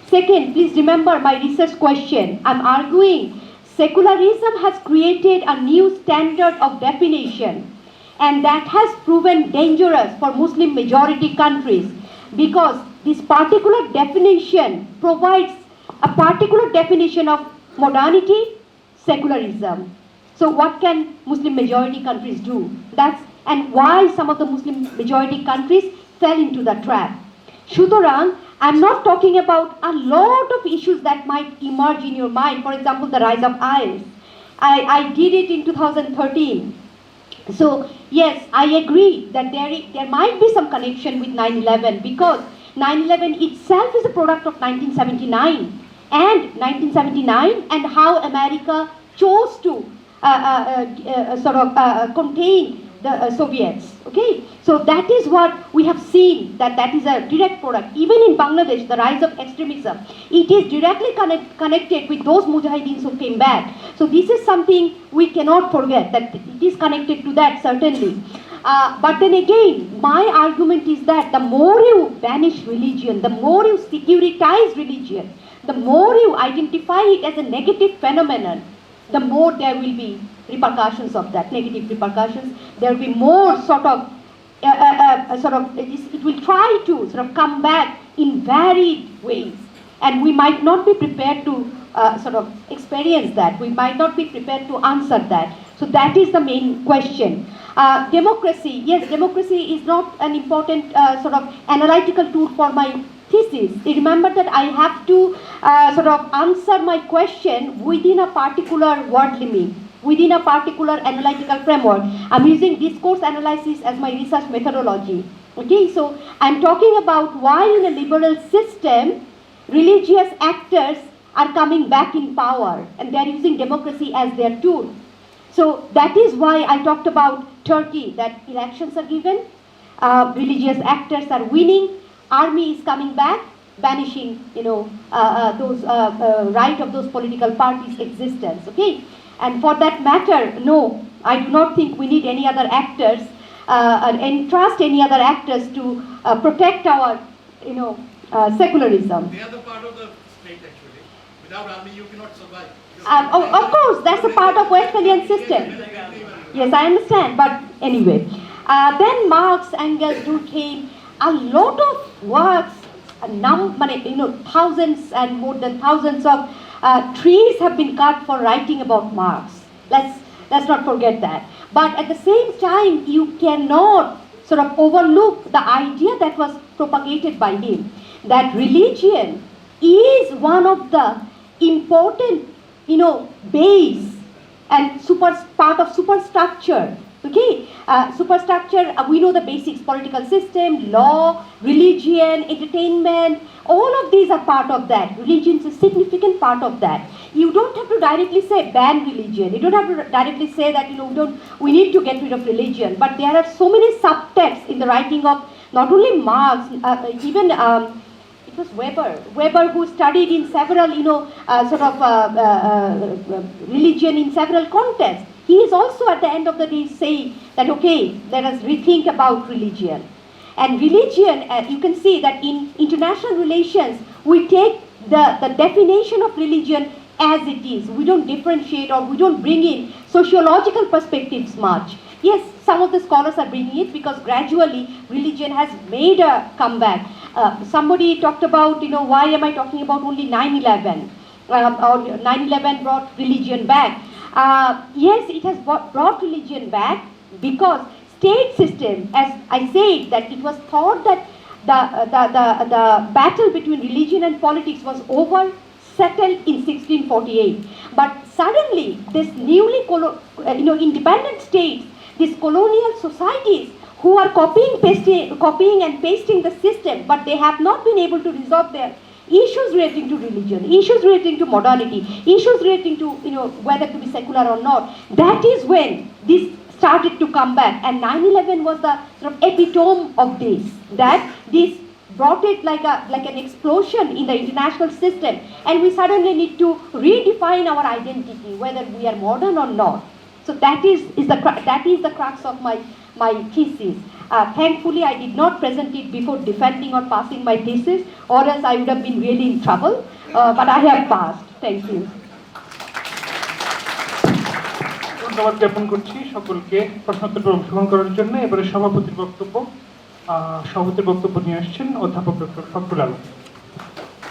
Second, please remember my research question. I'm arguing secularism has created a new standard of definition, and that has proven dangerous for Muslim majority countries because this particular definition provides a particular definition of modernity, secularism. So what can Muslim majority countries do? And why some of the Muslim majority countries fell into the trap. Sutorang, I'm not talking about a lot of issues that might emerge in your mind. For example, the rise of IS. I did it in 2013. So yes, I agree that there might be some connection with 9/11 because 9/11 itself is a product of 1979 and how America chose to contain the Soviets. Okay, so that is what we have seen, that is a direct product. Even in Bangladesh, the rise of extremism, it is directly connected with those mujahideens who came back. So this is something we cannot forget, that it is connected to that, certainly. But then again, my argument is that the more you banish religion, the more you securitize religion, the more you identify it as a negative phenomenon, the more there will be repercussions of that, negative repercussions. There will be more it will try to come back in varied ways. And we might not be prepared to experience that. We might not be prepared to answer that. So that is the main question. Democracy, yes, democracy is not an important analytical tool for my thesis. Remember that I have to answer my question within a particular word limit, within a particular analytical framework. I'm using discourse analysis as my research methodology. Okay, so I'm talking about why in a liberal system, religious actors are coming back in power and they're using democracy as their tool. So that is why I talked about Turkey, that elections are given, religious actors are winning, army is coming back, banishing, those right of those political parties' existence. Okay, and for that matter, no, I do not think we need any other actors and trust any other actors to protect our, secularism. They are the part of the state actually. Without army, you cannot survive. Of course, that's a part of Westphalian system. Yes, I understand, but anyway. Then Marx, Engels, Durkheim, a lot of works, thousands and more than thousands of trees have been cut for writing about Marx. Let's not forget that. But at the same time, you cannot overlook the idea that was propagated by him, that religion is one of the important base and part of superstructure. Okay, superstructure, we know the basics: political system, law, religion, entertainment, all of these are part of that. Religion is a significant part of that. You don't have to directly say ban religion. You don't have to directly say that we need to get rid of religion. But there are so many subtexts in the writing of not only Marx, even it was Weber who studied in several, religion in several contexts. He is also at the end of the day saying that, okay, let us rethink about religion. And religion, you can see that in international relations, we take the definition of religion as it is. We don't differentiate or we don't bring in sociological perspectives much. Yes, some of the scholars are bringing it because gradually religion has made a comeback. Somebody talked about, why am I talking about only 9/11? Or 9/11 brought religion back. Yes, it has brought religion back, because state system, as I said, that it was thought that the battle between religion and politics was over, settled in 1648. But suddenly, this newly independent states, these colonial societies, who are copying and pasting the system, but they have not been able to resolve their issues relating to religion, issues relating to modernity, issues relating to whether to be secular or not. That is when this started to come back, and 9/11 was the sort of epitome of this. That this brought it like an explosion in the international system, and we suddenly need to redefine our identity, whether we are modern or not. So that is the crux of my thesis. Thankfully, I did not present it before defending or passing my thesis, or else I would have been really in trouble. But I have passed. Thank you. ধন্যবাদ জ্ঞাপন করছি সকলকে প্রশ্নোত্তরে অংশগ্রহণ করার জন্য। এবারে সভাপতির বক্তব্য নিয়ে আসছেন অধ্যাপক ডক্টর ফখরুল আলম।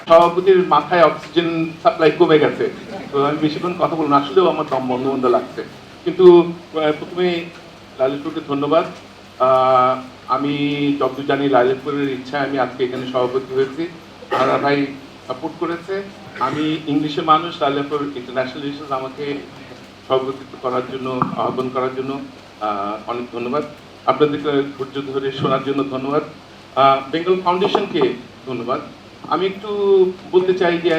সভাপতির মাথায় অক্সিজেন সাপ্লাই কমে গেছে, তো আমি বেশিক্ষণ কথা বলবো না, আসলেও আমার দম বন্ধ বন্ধ লাগছে। কিন্তু প্রথমে লাইলুফারকে ধন্যবাদ। আমি যতদূর জানি লাইলুফারের ইচ্ছায় আমি আজকে এখানে সভাপতি হয়েছি, আহরার ভাই সাপোর্ট করেছে। আমি ইংলিশের মানুষ, লাইলুফার ইন্টারন্যাশনাল রিলেশনস আমাকে সভাপতিত্ব করার জন্য, আহ্বান করার জন্য অনেক ধন্যবাদ। আপনাদেরকে ধৈর্য ধরে শোনার জন্য ধন্যবাদ। বেঙ্গল ফাউন্ডেশনকে ধন্যবাদ। আমি একটু বলতে চাই যে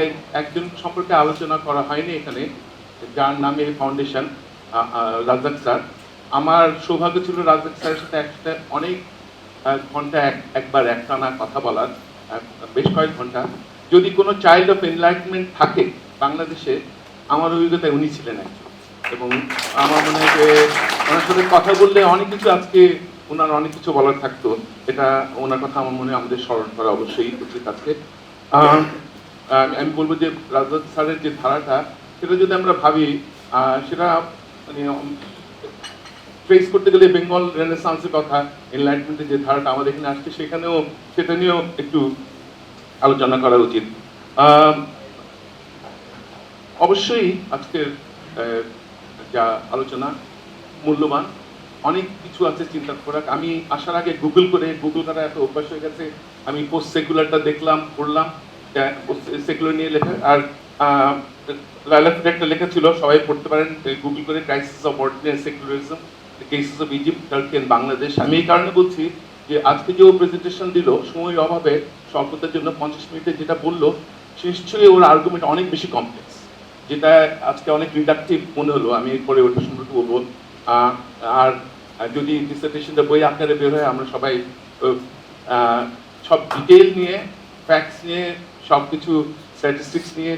একজন সম্পর্কে আলোচনা করা হয়নি এখানে, যার নামে ফাউন্ডেশন, রাজ্জাক স্যার। আমার সৌভাগ্য ছিল রাজ্জাক স্যারের সাথে একসাথে অনেক ঘন্টা একবার একটানা কথা বলার, বেশ কয়েক ঘন্টা। যদি কোনো চাইল্ড অফ এনলাইটমেন্ট থাকে বাংলাদেশে, আমার অভিজ্ঞতায় উনি ছিলেন একজন। এবং আমার মনে হয় যে ওনার সাথে কথা বললে অনেক কিছু, আজকে ওনার অনেক কিছু বলার থাকতো। এটা ওনার কথা আমার মনে হয় আমাদের স্মরণ করা অবশ্যই উচিত আজকে। আমি বলবো যে রাজ্জাক স্যারের যে ধারাটা, সেটা যদি আমরা ভাবি, সেটা মানে ট্রেস করতে গেলে বেঙ্গল রেনেসান্সের কথা, এনলাইটমেন্টের যে ধারাটা আমাদের এখানে আসছে, সেটা নিয়েও একটু আলোচনা করা উচিত। অবশ্যই আজকের যা আলোচনা মূল্যবান, অনেক কিছু আছে চিন্তা করার। আমি আসার আগে গুগল করা এত অভ্যাস হয়ে গেছে, আমি পোস্ট সেকুলারটা দেখলাম, পড়লাম, সেকুলার নিয়ে লেখা। আর লাইলুফার একটা লেখা ছিল, সবাই পড়তে পারেন গুগল করে, crisis of ordinary secularism, the cases of Egypt, Turkey and Bangladesh. আমি এই কারণে বলছি যে আজকে যে ও প্রেজেন্টেশন দিল, সময়ের অভাবে স্বল্পতার জন্য 50 মিনিটে যেটা বললো, নিশ্চয়ই ওর আর্গুমেন্ট অনেক বেশি কমপ্লেক্স, যেটা আজকে অনেক রিডাকটিভ মনে হলো। আমি এরপরে ওইটা সম্পর্কে বলবো। আর যদি ডিসার্টেশনটা বই আকারে বের হয়, আমরা সবাই সব ডিটেল নিয়ে, ফ্যাক্টস নিয়ে, সব কিছু স্ট্যাটিস্টিক্স নিয়ে,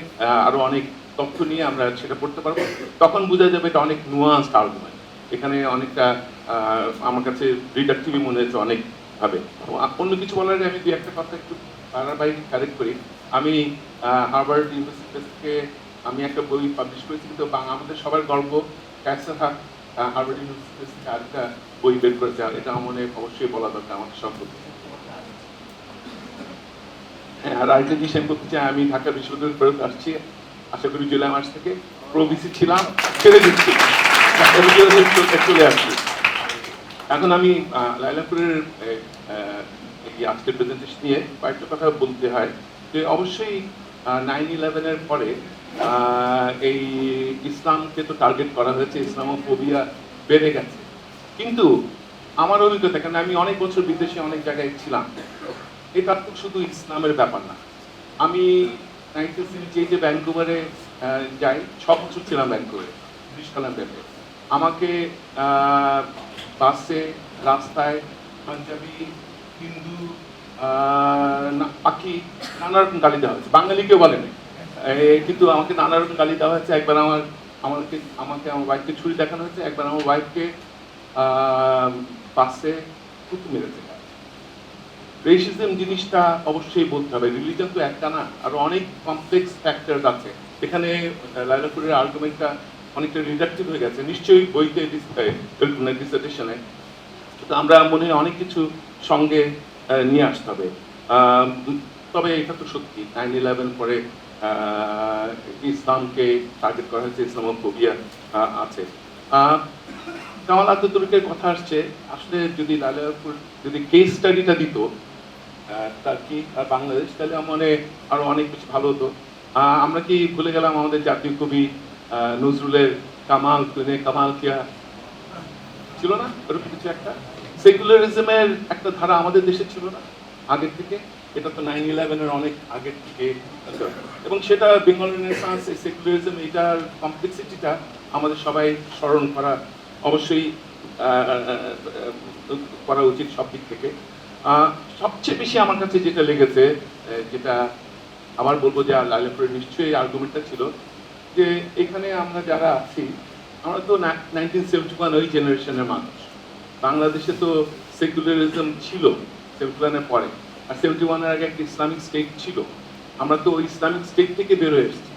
আরও অনেক তথ্য নিয়ে আমরা সেটা পড়তে পারবো। তখন বোঝা যাবে এটা অনেক নুয়ান্সড আর্গুমেন্ট। এখানে অনেকটা আমার কাছে রিডাকটিভই মনে হয়েছে অনেকভাবে। অন্য কিছু বলার আগে আমি দু একটা কথা একটু বাইরে কারেক্ট করি। আমি হার্ভার্ড ইউনিভার্সিটি থেকে আমি একটা বই পাবলিশ করেছি, কিন্তু আমাদের সবার গর্ব, ক্যান্সার হার্ভার্ড ইউনিভার্সিটি থেকে আরেকটা বই বের করেছে। আর এটা আমার মনে অবশ্যই বলা দরকার আমাদের সম্পর্কে। হ্যাঁ, আর আরেকটা জিনিস আমি বলতে চাই, আমি ঢাকা বিশ্ববিদ্যালয় ফেরত আসছি, আশা করি জুলাই মাস থেকে। প্রভিসি ছিলাম, ছেড়ে দিচ্ছি, চলে আসছি। এখন আমি লাইলুফারের আজকের প্রেজেন্টেশন নিয়ে কয়েকটা কথা বলতে হয় যে অবশ্যই 9/11-এর পরে এই ইসলামকে তো টার্গেট করা হয়েছে, ইসলামোফোবিয়া বেড়ে গেছে। কিন্তু আমার অভিজ্ঞতা, কারণ আমি অনেক বছর বিদেশে অনেক জায়গায় ছিলাম, এটা তো শুধু ইসলামের ব্যাপার না। আমি 1970 যে ভ্যানকুভারে যাই, 6 বছর ছিলাম ভ্যানকুভারে, ব্রিটিশ কলাম্বিয়াতে। আমাকে বাসে, রাস্তায় পাঞ্জাবি, হিন্দু, পাখি, নানা রকম গালি দেওয়া হয়েছে। বাঙালি কেউ বলেনি, কিন্তু আমাকে নানা রকম গালি দেওয়া হয়েছে। একবার আমাকে আমার ওয়াইফকে ছুরি দেখানো হয়েছে। একবার আমার ওয়াইফকে বাসে কুতু মেরেছে। রেসিজম জিনিসটা অবশ্যই বলতে হবে। রিলিজন তো একটা না, আরো অনেক কমপ্লেক্স ফ্যাক্টর আছে এখানে। লাইলুফারের আর্গুমেন্টটা অনেকটা রিডাকটিভ হয়ে গেছে, নিশ্চয়ই বইতে ডিসার্টেশনে। তো আমরা মনে হয় অনেক কিছু সঙ্গে নিয়ে আসতে হবে। তবে এটা তো সত্যি, 9/11 পরে ইসলামকে টার্গেট করা হয়েছে, ইসলামোফোবিয়া আছে। কামাল আতাতুর্কের কথা আসছে, আসলে যদি লাইলাপুর যদি কেস স্টাডিটা দিত টার্কি আর বাংলাদেশ, তাহলে মানে আরো অনেক কিছু ভালো হতো। আমরা কি ভুলে গেলাম আমাদের জাতীয় কবি নজরুলের কামাল কুনে কামাল কিয়া ছিল না, ওরকম কিছু একটা সেকুলারিজমের একটা ধারা আমাদের দেশে ছিল না আগের থেকে? এটা তো 9/11-এর অনেক আগের থেকে, এবং সেটা বেঙ্গল রেনেসান্স, এই সেকুলারিজম, এটার কমপ্লেক্সিটিটা আমাদের সবাই স্মরণ করা অবশ্যই করা উচিত সব দিক থেকে। সবচেয়ে বেশি আমার কাছে যেটা লেগেছে, যেটা আবার বলবো যে লাইলাপুরের নিশ্চয়ই আর্গুমেন্টটা ছিল যে এখানে আমরা যারা আছি আমরা তো 1971 ওই জেনারেশনের মানুষ। বাংলাদেশে তো সেকুলারিজম ছিল 71-এর পরে, আর 71-এর আগে একটা ইসলামিক স্টেট ছিল। আমরা তো ওই ইসলামিক স্টেট থেকে বেরোয় এসেছি।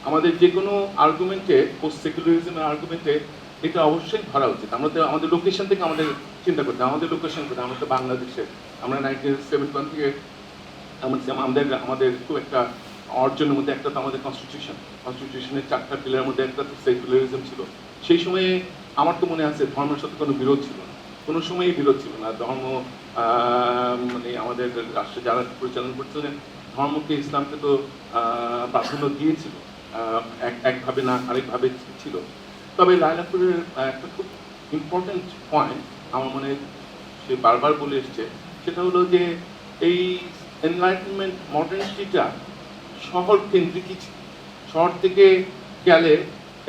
আমাদের যে কোনো আর্গুমেন্টে, পোস্ট সেকুলারিজমের আর্গুমেন্টে এটা অবশ্যই ধরা উচিত। আমরা তো আমাদের লোকেশন থেকে আমাদের চিন্তা করতে, আমাদের লোকেশন করতে, আমরা তো বাংলাদেশের, আমরা 1971 থেকে আমাদের খুব একটা অর্জনের মধ্যে একটা তো আমাদের কনস্টিটিউশনের 4টা পিলারের মধ্যে একটা তো সেকুলারিজম ছিল। সেই সময়ে আমার তো মনে আছে ধর্মের সাথে কোনো বিরোধ ছিল না, কোনো সময়ই বিরোধ ছিল না। ধর্ম মানে আমাদের রাষ্ট্রে যারা পরিচালনা করছিলেন ধর্মকে, ইসলামকে তো প্রাধান্য দিয়েছিল, একভাবে না আরেকভাবে ছিল। তবে লাইলাপুরের একটা খুব ইম্পর্টেন্ট পয়েন্ট আমার মনে সে বারবার বলে এসছে, সেটা হলো যে এই এনলাইটমেন্ট মডার্নিটিটা শহর কেন্দ্রিকই ছিল। শহর থেকে গেলে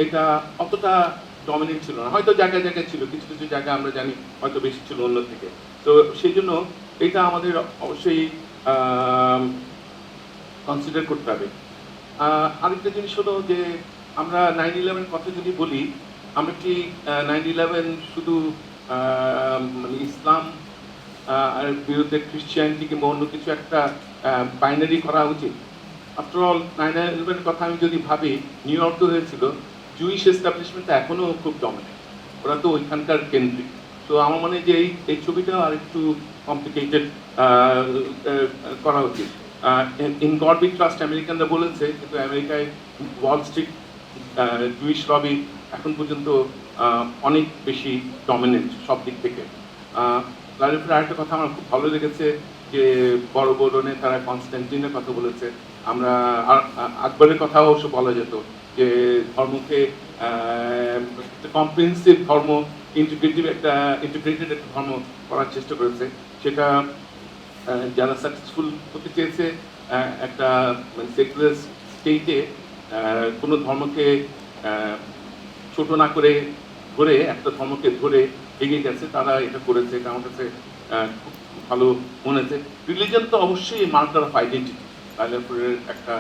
এটা অতটা ডমিনেন্ট ছিল না, হয়তো জায়গায় জায়গায় ছিল, কিছু কিছু জায়গা আমরা জানি হয়তো বেশি ছিল অন্য থেকে। তো সেই জন্য এটা আমাদের অবশ্যই কনসিডার করতে হবে। আরেকটা জিনিস হলো যে আমরা 9/11 কথা যদি বলি, আমরা কি 9/11 শুধু মানে ইসলাম আর বিরুদ্ধে খ্রিস্টিয়ানিটি কিংবা অন্য কিছু একটা বাইনারি করা উচিত? আফটার অল 9/11 কথা আমি যদি ভাবি, নিউ ইয়র্কে হয়েছিল, জুইশ এস্টাবলিশমেন্ট এখনো খুব ডমিনেন্ট, ওরা তো ওইখানকার কেন্দ্রিক। তো আমার মনে হয় যে এই ছবিটা আর একটু কমপ্লিকেটেড করা উচিত। ইন গড উই ট্রাস্ট আমেরিকানরা বলেছে, কিন্তু আমেরিকায় ওয়াল স্ট্রিট জুইশ লবি এখন পর্যন্ত অনেক বেশি ডমিনেন্ট সব দিক থেকে। লাইলাপুরের আরেকটা কথা আমার খুব ভালো লেগেছে যে পরবরণে তারা কনস্ট্যান্টিনের কথা বলেছে। আমরা আকবরের কথাও অবশ্য বলা যেত যে ধর্মকে কম্প্রিহেন্সিভ ধর্ম, ইন্টিগ্রেটেড একটা ধর্ম করার চেষ্টা করেছে। সেটা যারা সাকসেসফুল হতে চেয়েছে একটা সেকুলার স্টেটে কোনো ধর্মকে ছোট না করে ধরে, একটা ধর্মকে ধরে এগিয়ে গেছে, তারা এটা করেছে। এটা আমার কাছে খুব ভালো মনে হয়েছে। রিলিজন তো অবশ্যই মার্কার অফ আইডেন্টিটি, লাইলাপুরের একটা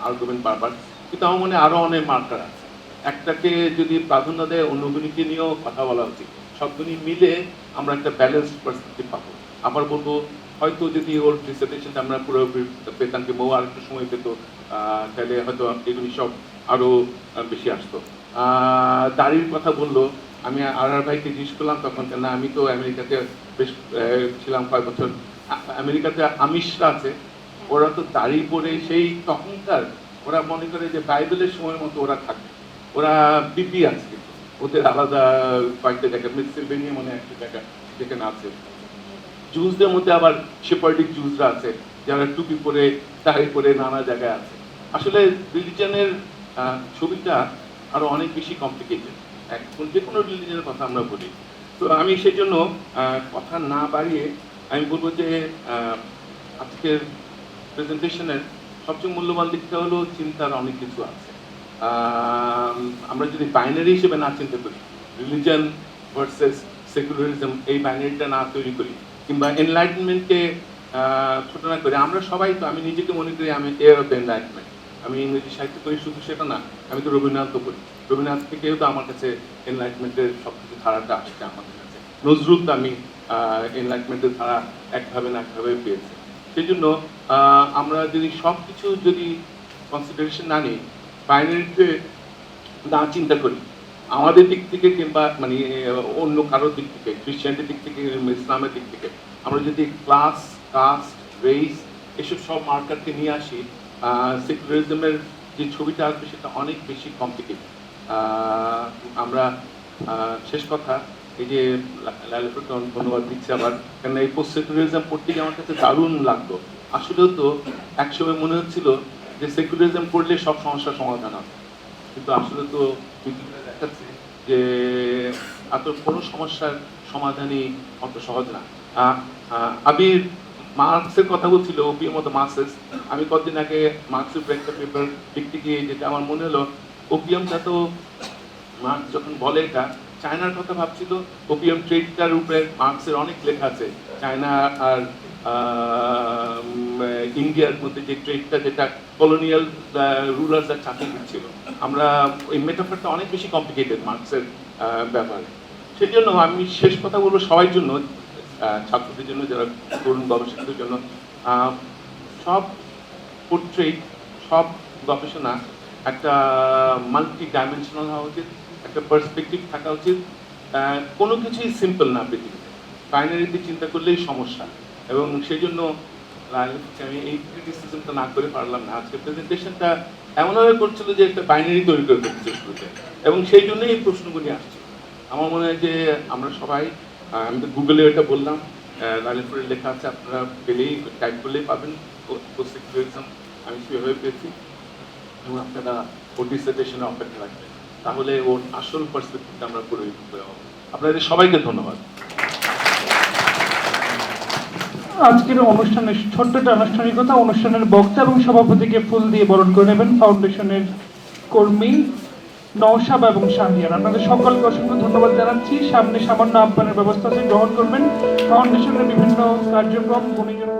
আর্গুমেন্ট বারবার, কিন্তু আমার মনে আরও অনেক মার্কার আছে। একটাকে যদি প্রাধান্য দেয়, অন্যগুলিকে নিয়েও কথা বলা উচিত। সবগুলি মিলে আমরা একটা ব্যালেন্সড পার্সপেক্টিভ পাবো। আবার বলবো, হয়তো যদি ওর ডিসার্টেশনটা আমরা পুরো পেতাম, কিংবা আর একটু সময় পেত, তাহলে হয়তো এগুলি সব আরও বেশি আসতো। দাড়ির কথা বললো, আমি আরআর ভাইকে জিজ্ঞেস করলাম তখন, না আমি তো আমেরিকাতে বেশ ছিলাম কয়েক বছর, আমেরিকাতে আমিষরা আছে, ওরা তো দাড়ি পরে সেই তখনকার, ওরা মনে করে যে বাইবেলের সময়ের মতো ওরা থাকে। ওরা বিপি আছে, কিন্তু ওদের আলাদা কয়েকটা জায়গা, পেনসিলভেনিয়া মনে একটা জায়গা যেখানে আছে। জুসদের মধ্যে আবার সেপার্ডিক জুসরা আছে, যারা টুপি পরে দাড়ি পরে নানা জায়গায় আছে। আসলে রিলিজনের ছবিটা আরো অনেক বেশি কমপ্লিকেটেড, এখন যে কোনো রিলিজনের কথা আমরা বলি। তো আমি সেই জন্য কথা না বাড়িয়ে আমি বলবো যে আজকের প্রেজেন্টেশনের সবচেয়ে মূল্যবান দিকটা হলো চিন্তার অনেক কিছু আছে। আমরা যদি বাইনারি হিসেবে না চিন্তা করি, রিলিজন ভার্সেস সেকুলারিজম, এই বাইনারিটা না তৈরি করি, কিংবা এনলাইটমেন্টকে ছোট না করি, আমরা সবাই তো, আমি নিজেকে মনে করি আমি এয়ার অফ দ্য এনলাইটমেন্ট। আমি ইংরেজি সাহিত্য করি, শুধু সেটা না, আমি তো রবীন্দ্রনাথও পড়ি। রবীন্দ্রনাথ থেকেও তো আমার কাছে এনলাইটমেন্টের সব কিছু ধারাটা আসছে আমাদের কাছে। নজরুল তো আমি এনলাইটমেন্টের ধারা একভাবে না একভাবে পেয়েছি। সেই জন্য আমরা যদি সব কিছু যদি কনসিডারেশন না নিই, বাইনারিতে না চিন্তা করি, আমাদের দিক থেকে কিংবা মানে অন্য কারোর দিক থেকে, খ্রিস্টানদের দিক থেকে, ইসলামের দিক থেকে, আমরা যদি ক্লাস, কাস্ট, রেস এসব সব মার্কারকে নিয়ে আসি, সেকুলারিজমের যে ছবিটা আসবে সেটা অনেক বেশি কমপ্লিকেটেড। আমরা শেষ কথা, এই যে লাইলুফারকে অনেক ধন্যবাদ দিচ্ছি আবার, কেন এই পোস্ট সেকুলারিজম পড়তে গিয়ে আমার কাছে দারুণ লাগতো। আসলেও তো একসময় মনে হচ্ছিল যে সেকুলারিজম পড়লে সব সমস্যার সমাধান হবে, কিন্তু আসলে তো দেখাচ্ছে যে এত কোনো সমস্যার সমাধানই অত সহজ না। আমি মার্কসের কথা বলছিল, ওপিএম অফ দ্য মাসেস। আমি কতদিন আগে মার্কসের একটা পেপার লিখতে গিয়ে যেটা আমার মনে হলো, ওপিএমটা তো মার্কস যখন বলে এটা চায়নার কথা ভাবছিল, ওপিএম ট্রেডটার উপরে মার্কসের অনেক লেখা আছে। চায়না আর ইন্ডিয়ার মধ্যে যে ট্রেডটা, যেটা কলোনিয়াল রুলারসরা চাকরি দিচ্ছিল, আমরা ওই মেটাফারটা অনেক বেশি কমপ্লিকেটেড মার্কসের ব্যাপারে। সেই জন্য আমি শেষ কথা বলবো সবার জন্য, ছাত্রদের জন্য, যারা তরুণ গবেষকদের জন্য, সব পোর্ট্রেট, সব গবেষণা একটা মাল্টি ডাইমেনশনাল হওয়া উচিত, একটা পার্সপেক্টিভ থাকা উচিত। কোনো কিছুই সিম্পল না পৃথিবীতে, বাইনারিতে চিন্তা করলেই সমস্যা। এবং সেই জন্য আমি এই ক্রিটিসিজমটা না করে পারলাম না। আজকে প্রেজেন্টেশনটা এমনভাবে করছিল যে একটা বাইনারি তৈরি করে দিচ্ছে শুরুতে, এবং সেই জন্যই এই প্রশ্নগুলি আসছে। আমার মনে হয় যে আমরা সবাই, আমি তো গুগলে এটা বললাম, লাইলুফারের লেখা আছে, আপনারা পেলেই টাইপ করলেই পাবেন পোস্ট সেকুলারিজম, আমি সেভাবে পেয়েছি। এবং আপনারা ওর ডিসেন্টেশনে অপেক্ষা রাখবেন, তাহলে ওর আসল পার্সপেক্টিভটা আমরা করে দিতে পারবো। আপনাদের সবাইকে ধন্যবাদ। আজকের অনুষ্ঠানের ছোট্ট একটা আনুষ্ঠানিকতা, অনুষ্ঠানের বক্তা এবং সভাপতিকে ফুল দিয়ে বরণ করে নেবেন ফাউন্ডেশনের কর্মী নওশাবা এবং শাহরিয়ার। আপনাদের সকলকে অসংখ্য ধন্যবাদ জানাচ্ছি। সামনে সামান্য আহ্বানের ব্যবস্থা আছে, গ্রহণ করবেন। ফাউন্ডেশনের বিভিন্ন কার্যক্রম, গুণীজন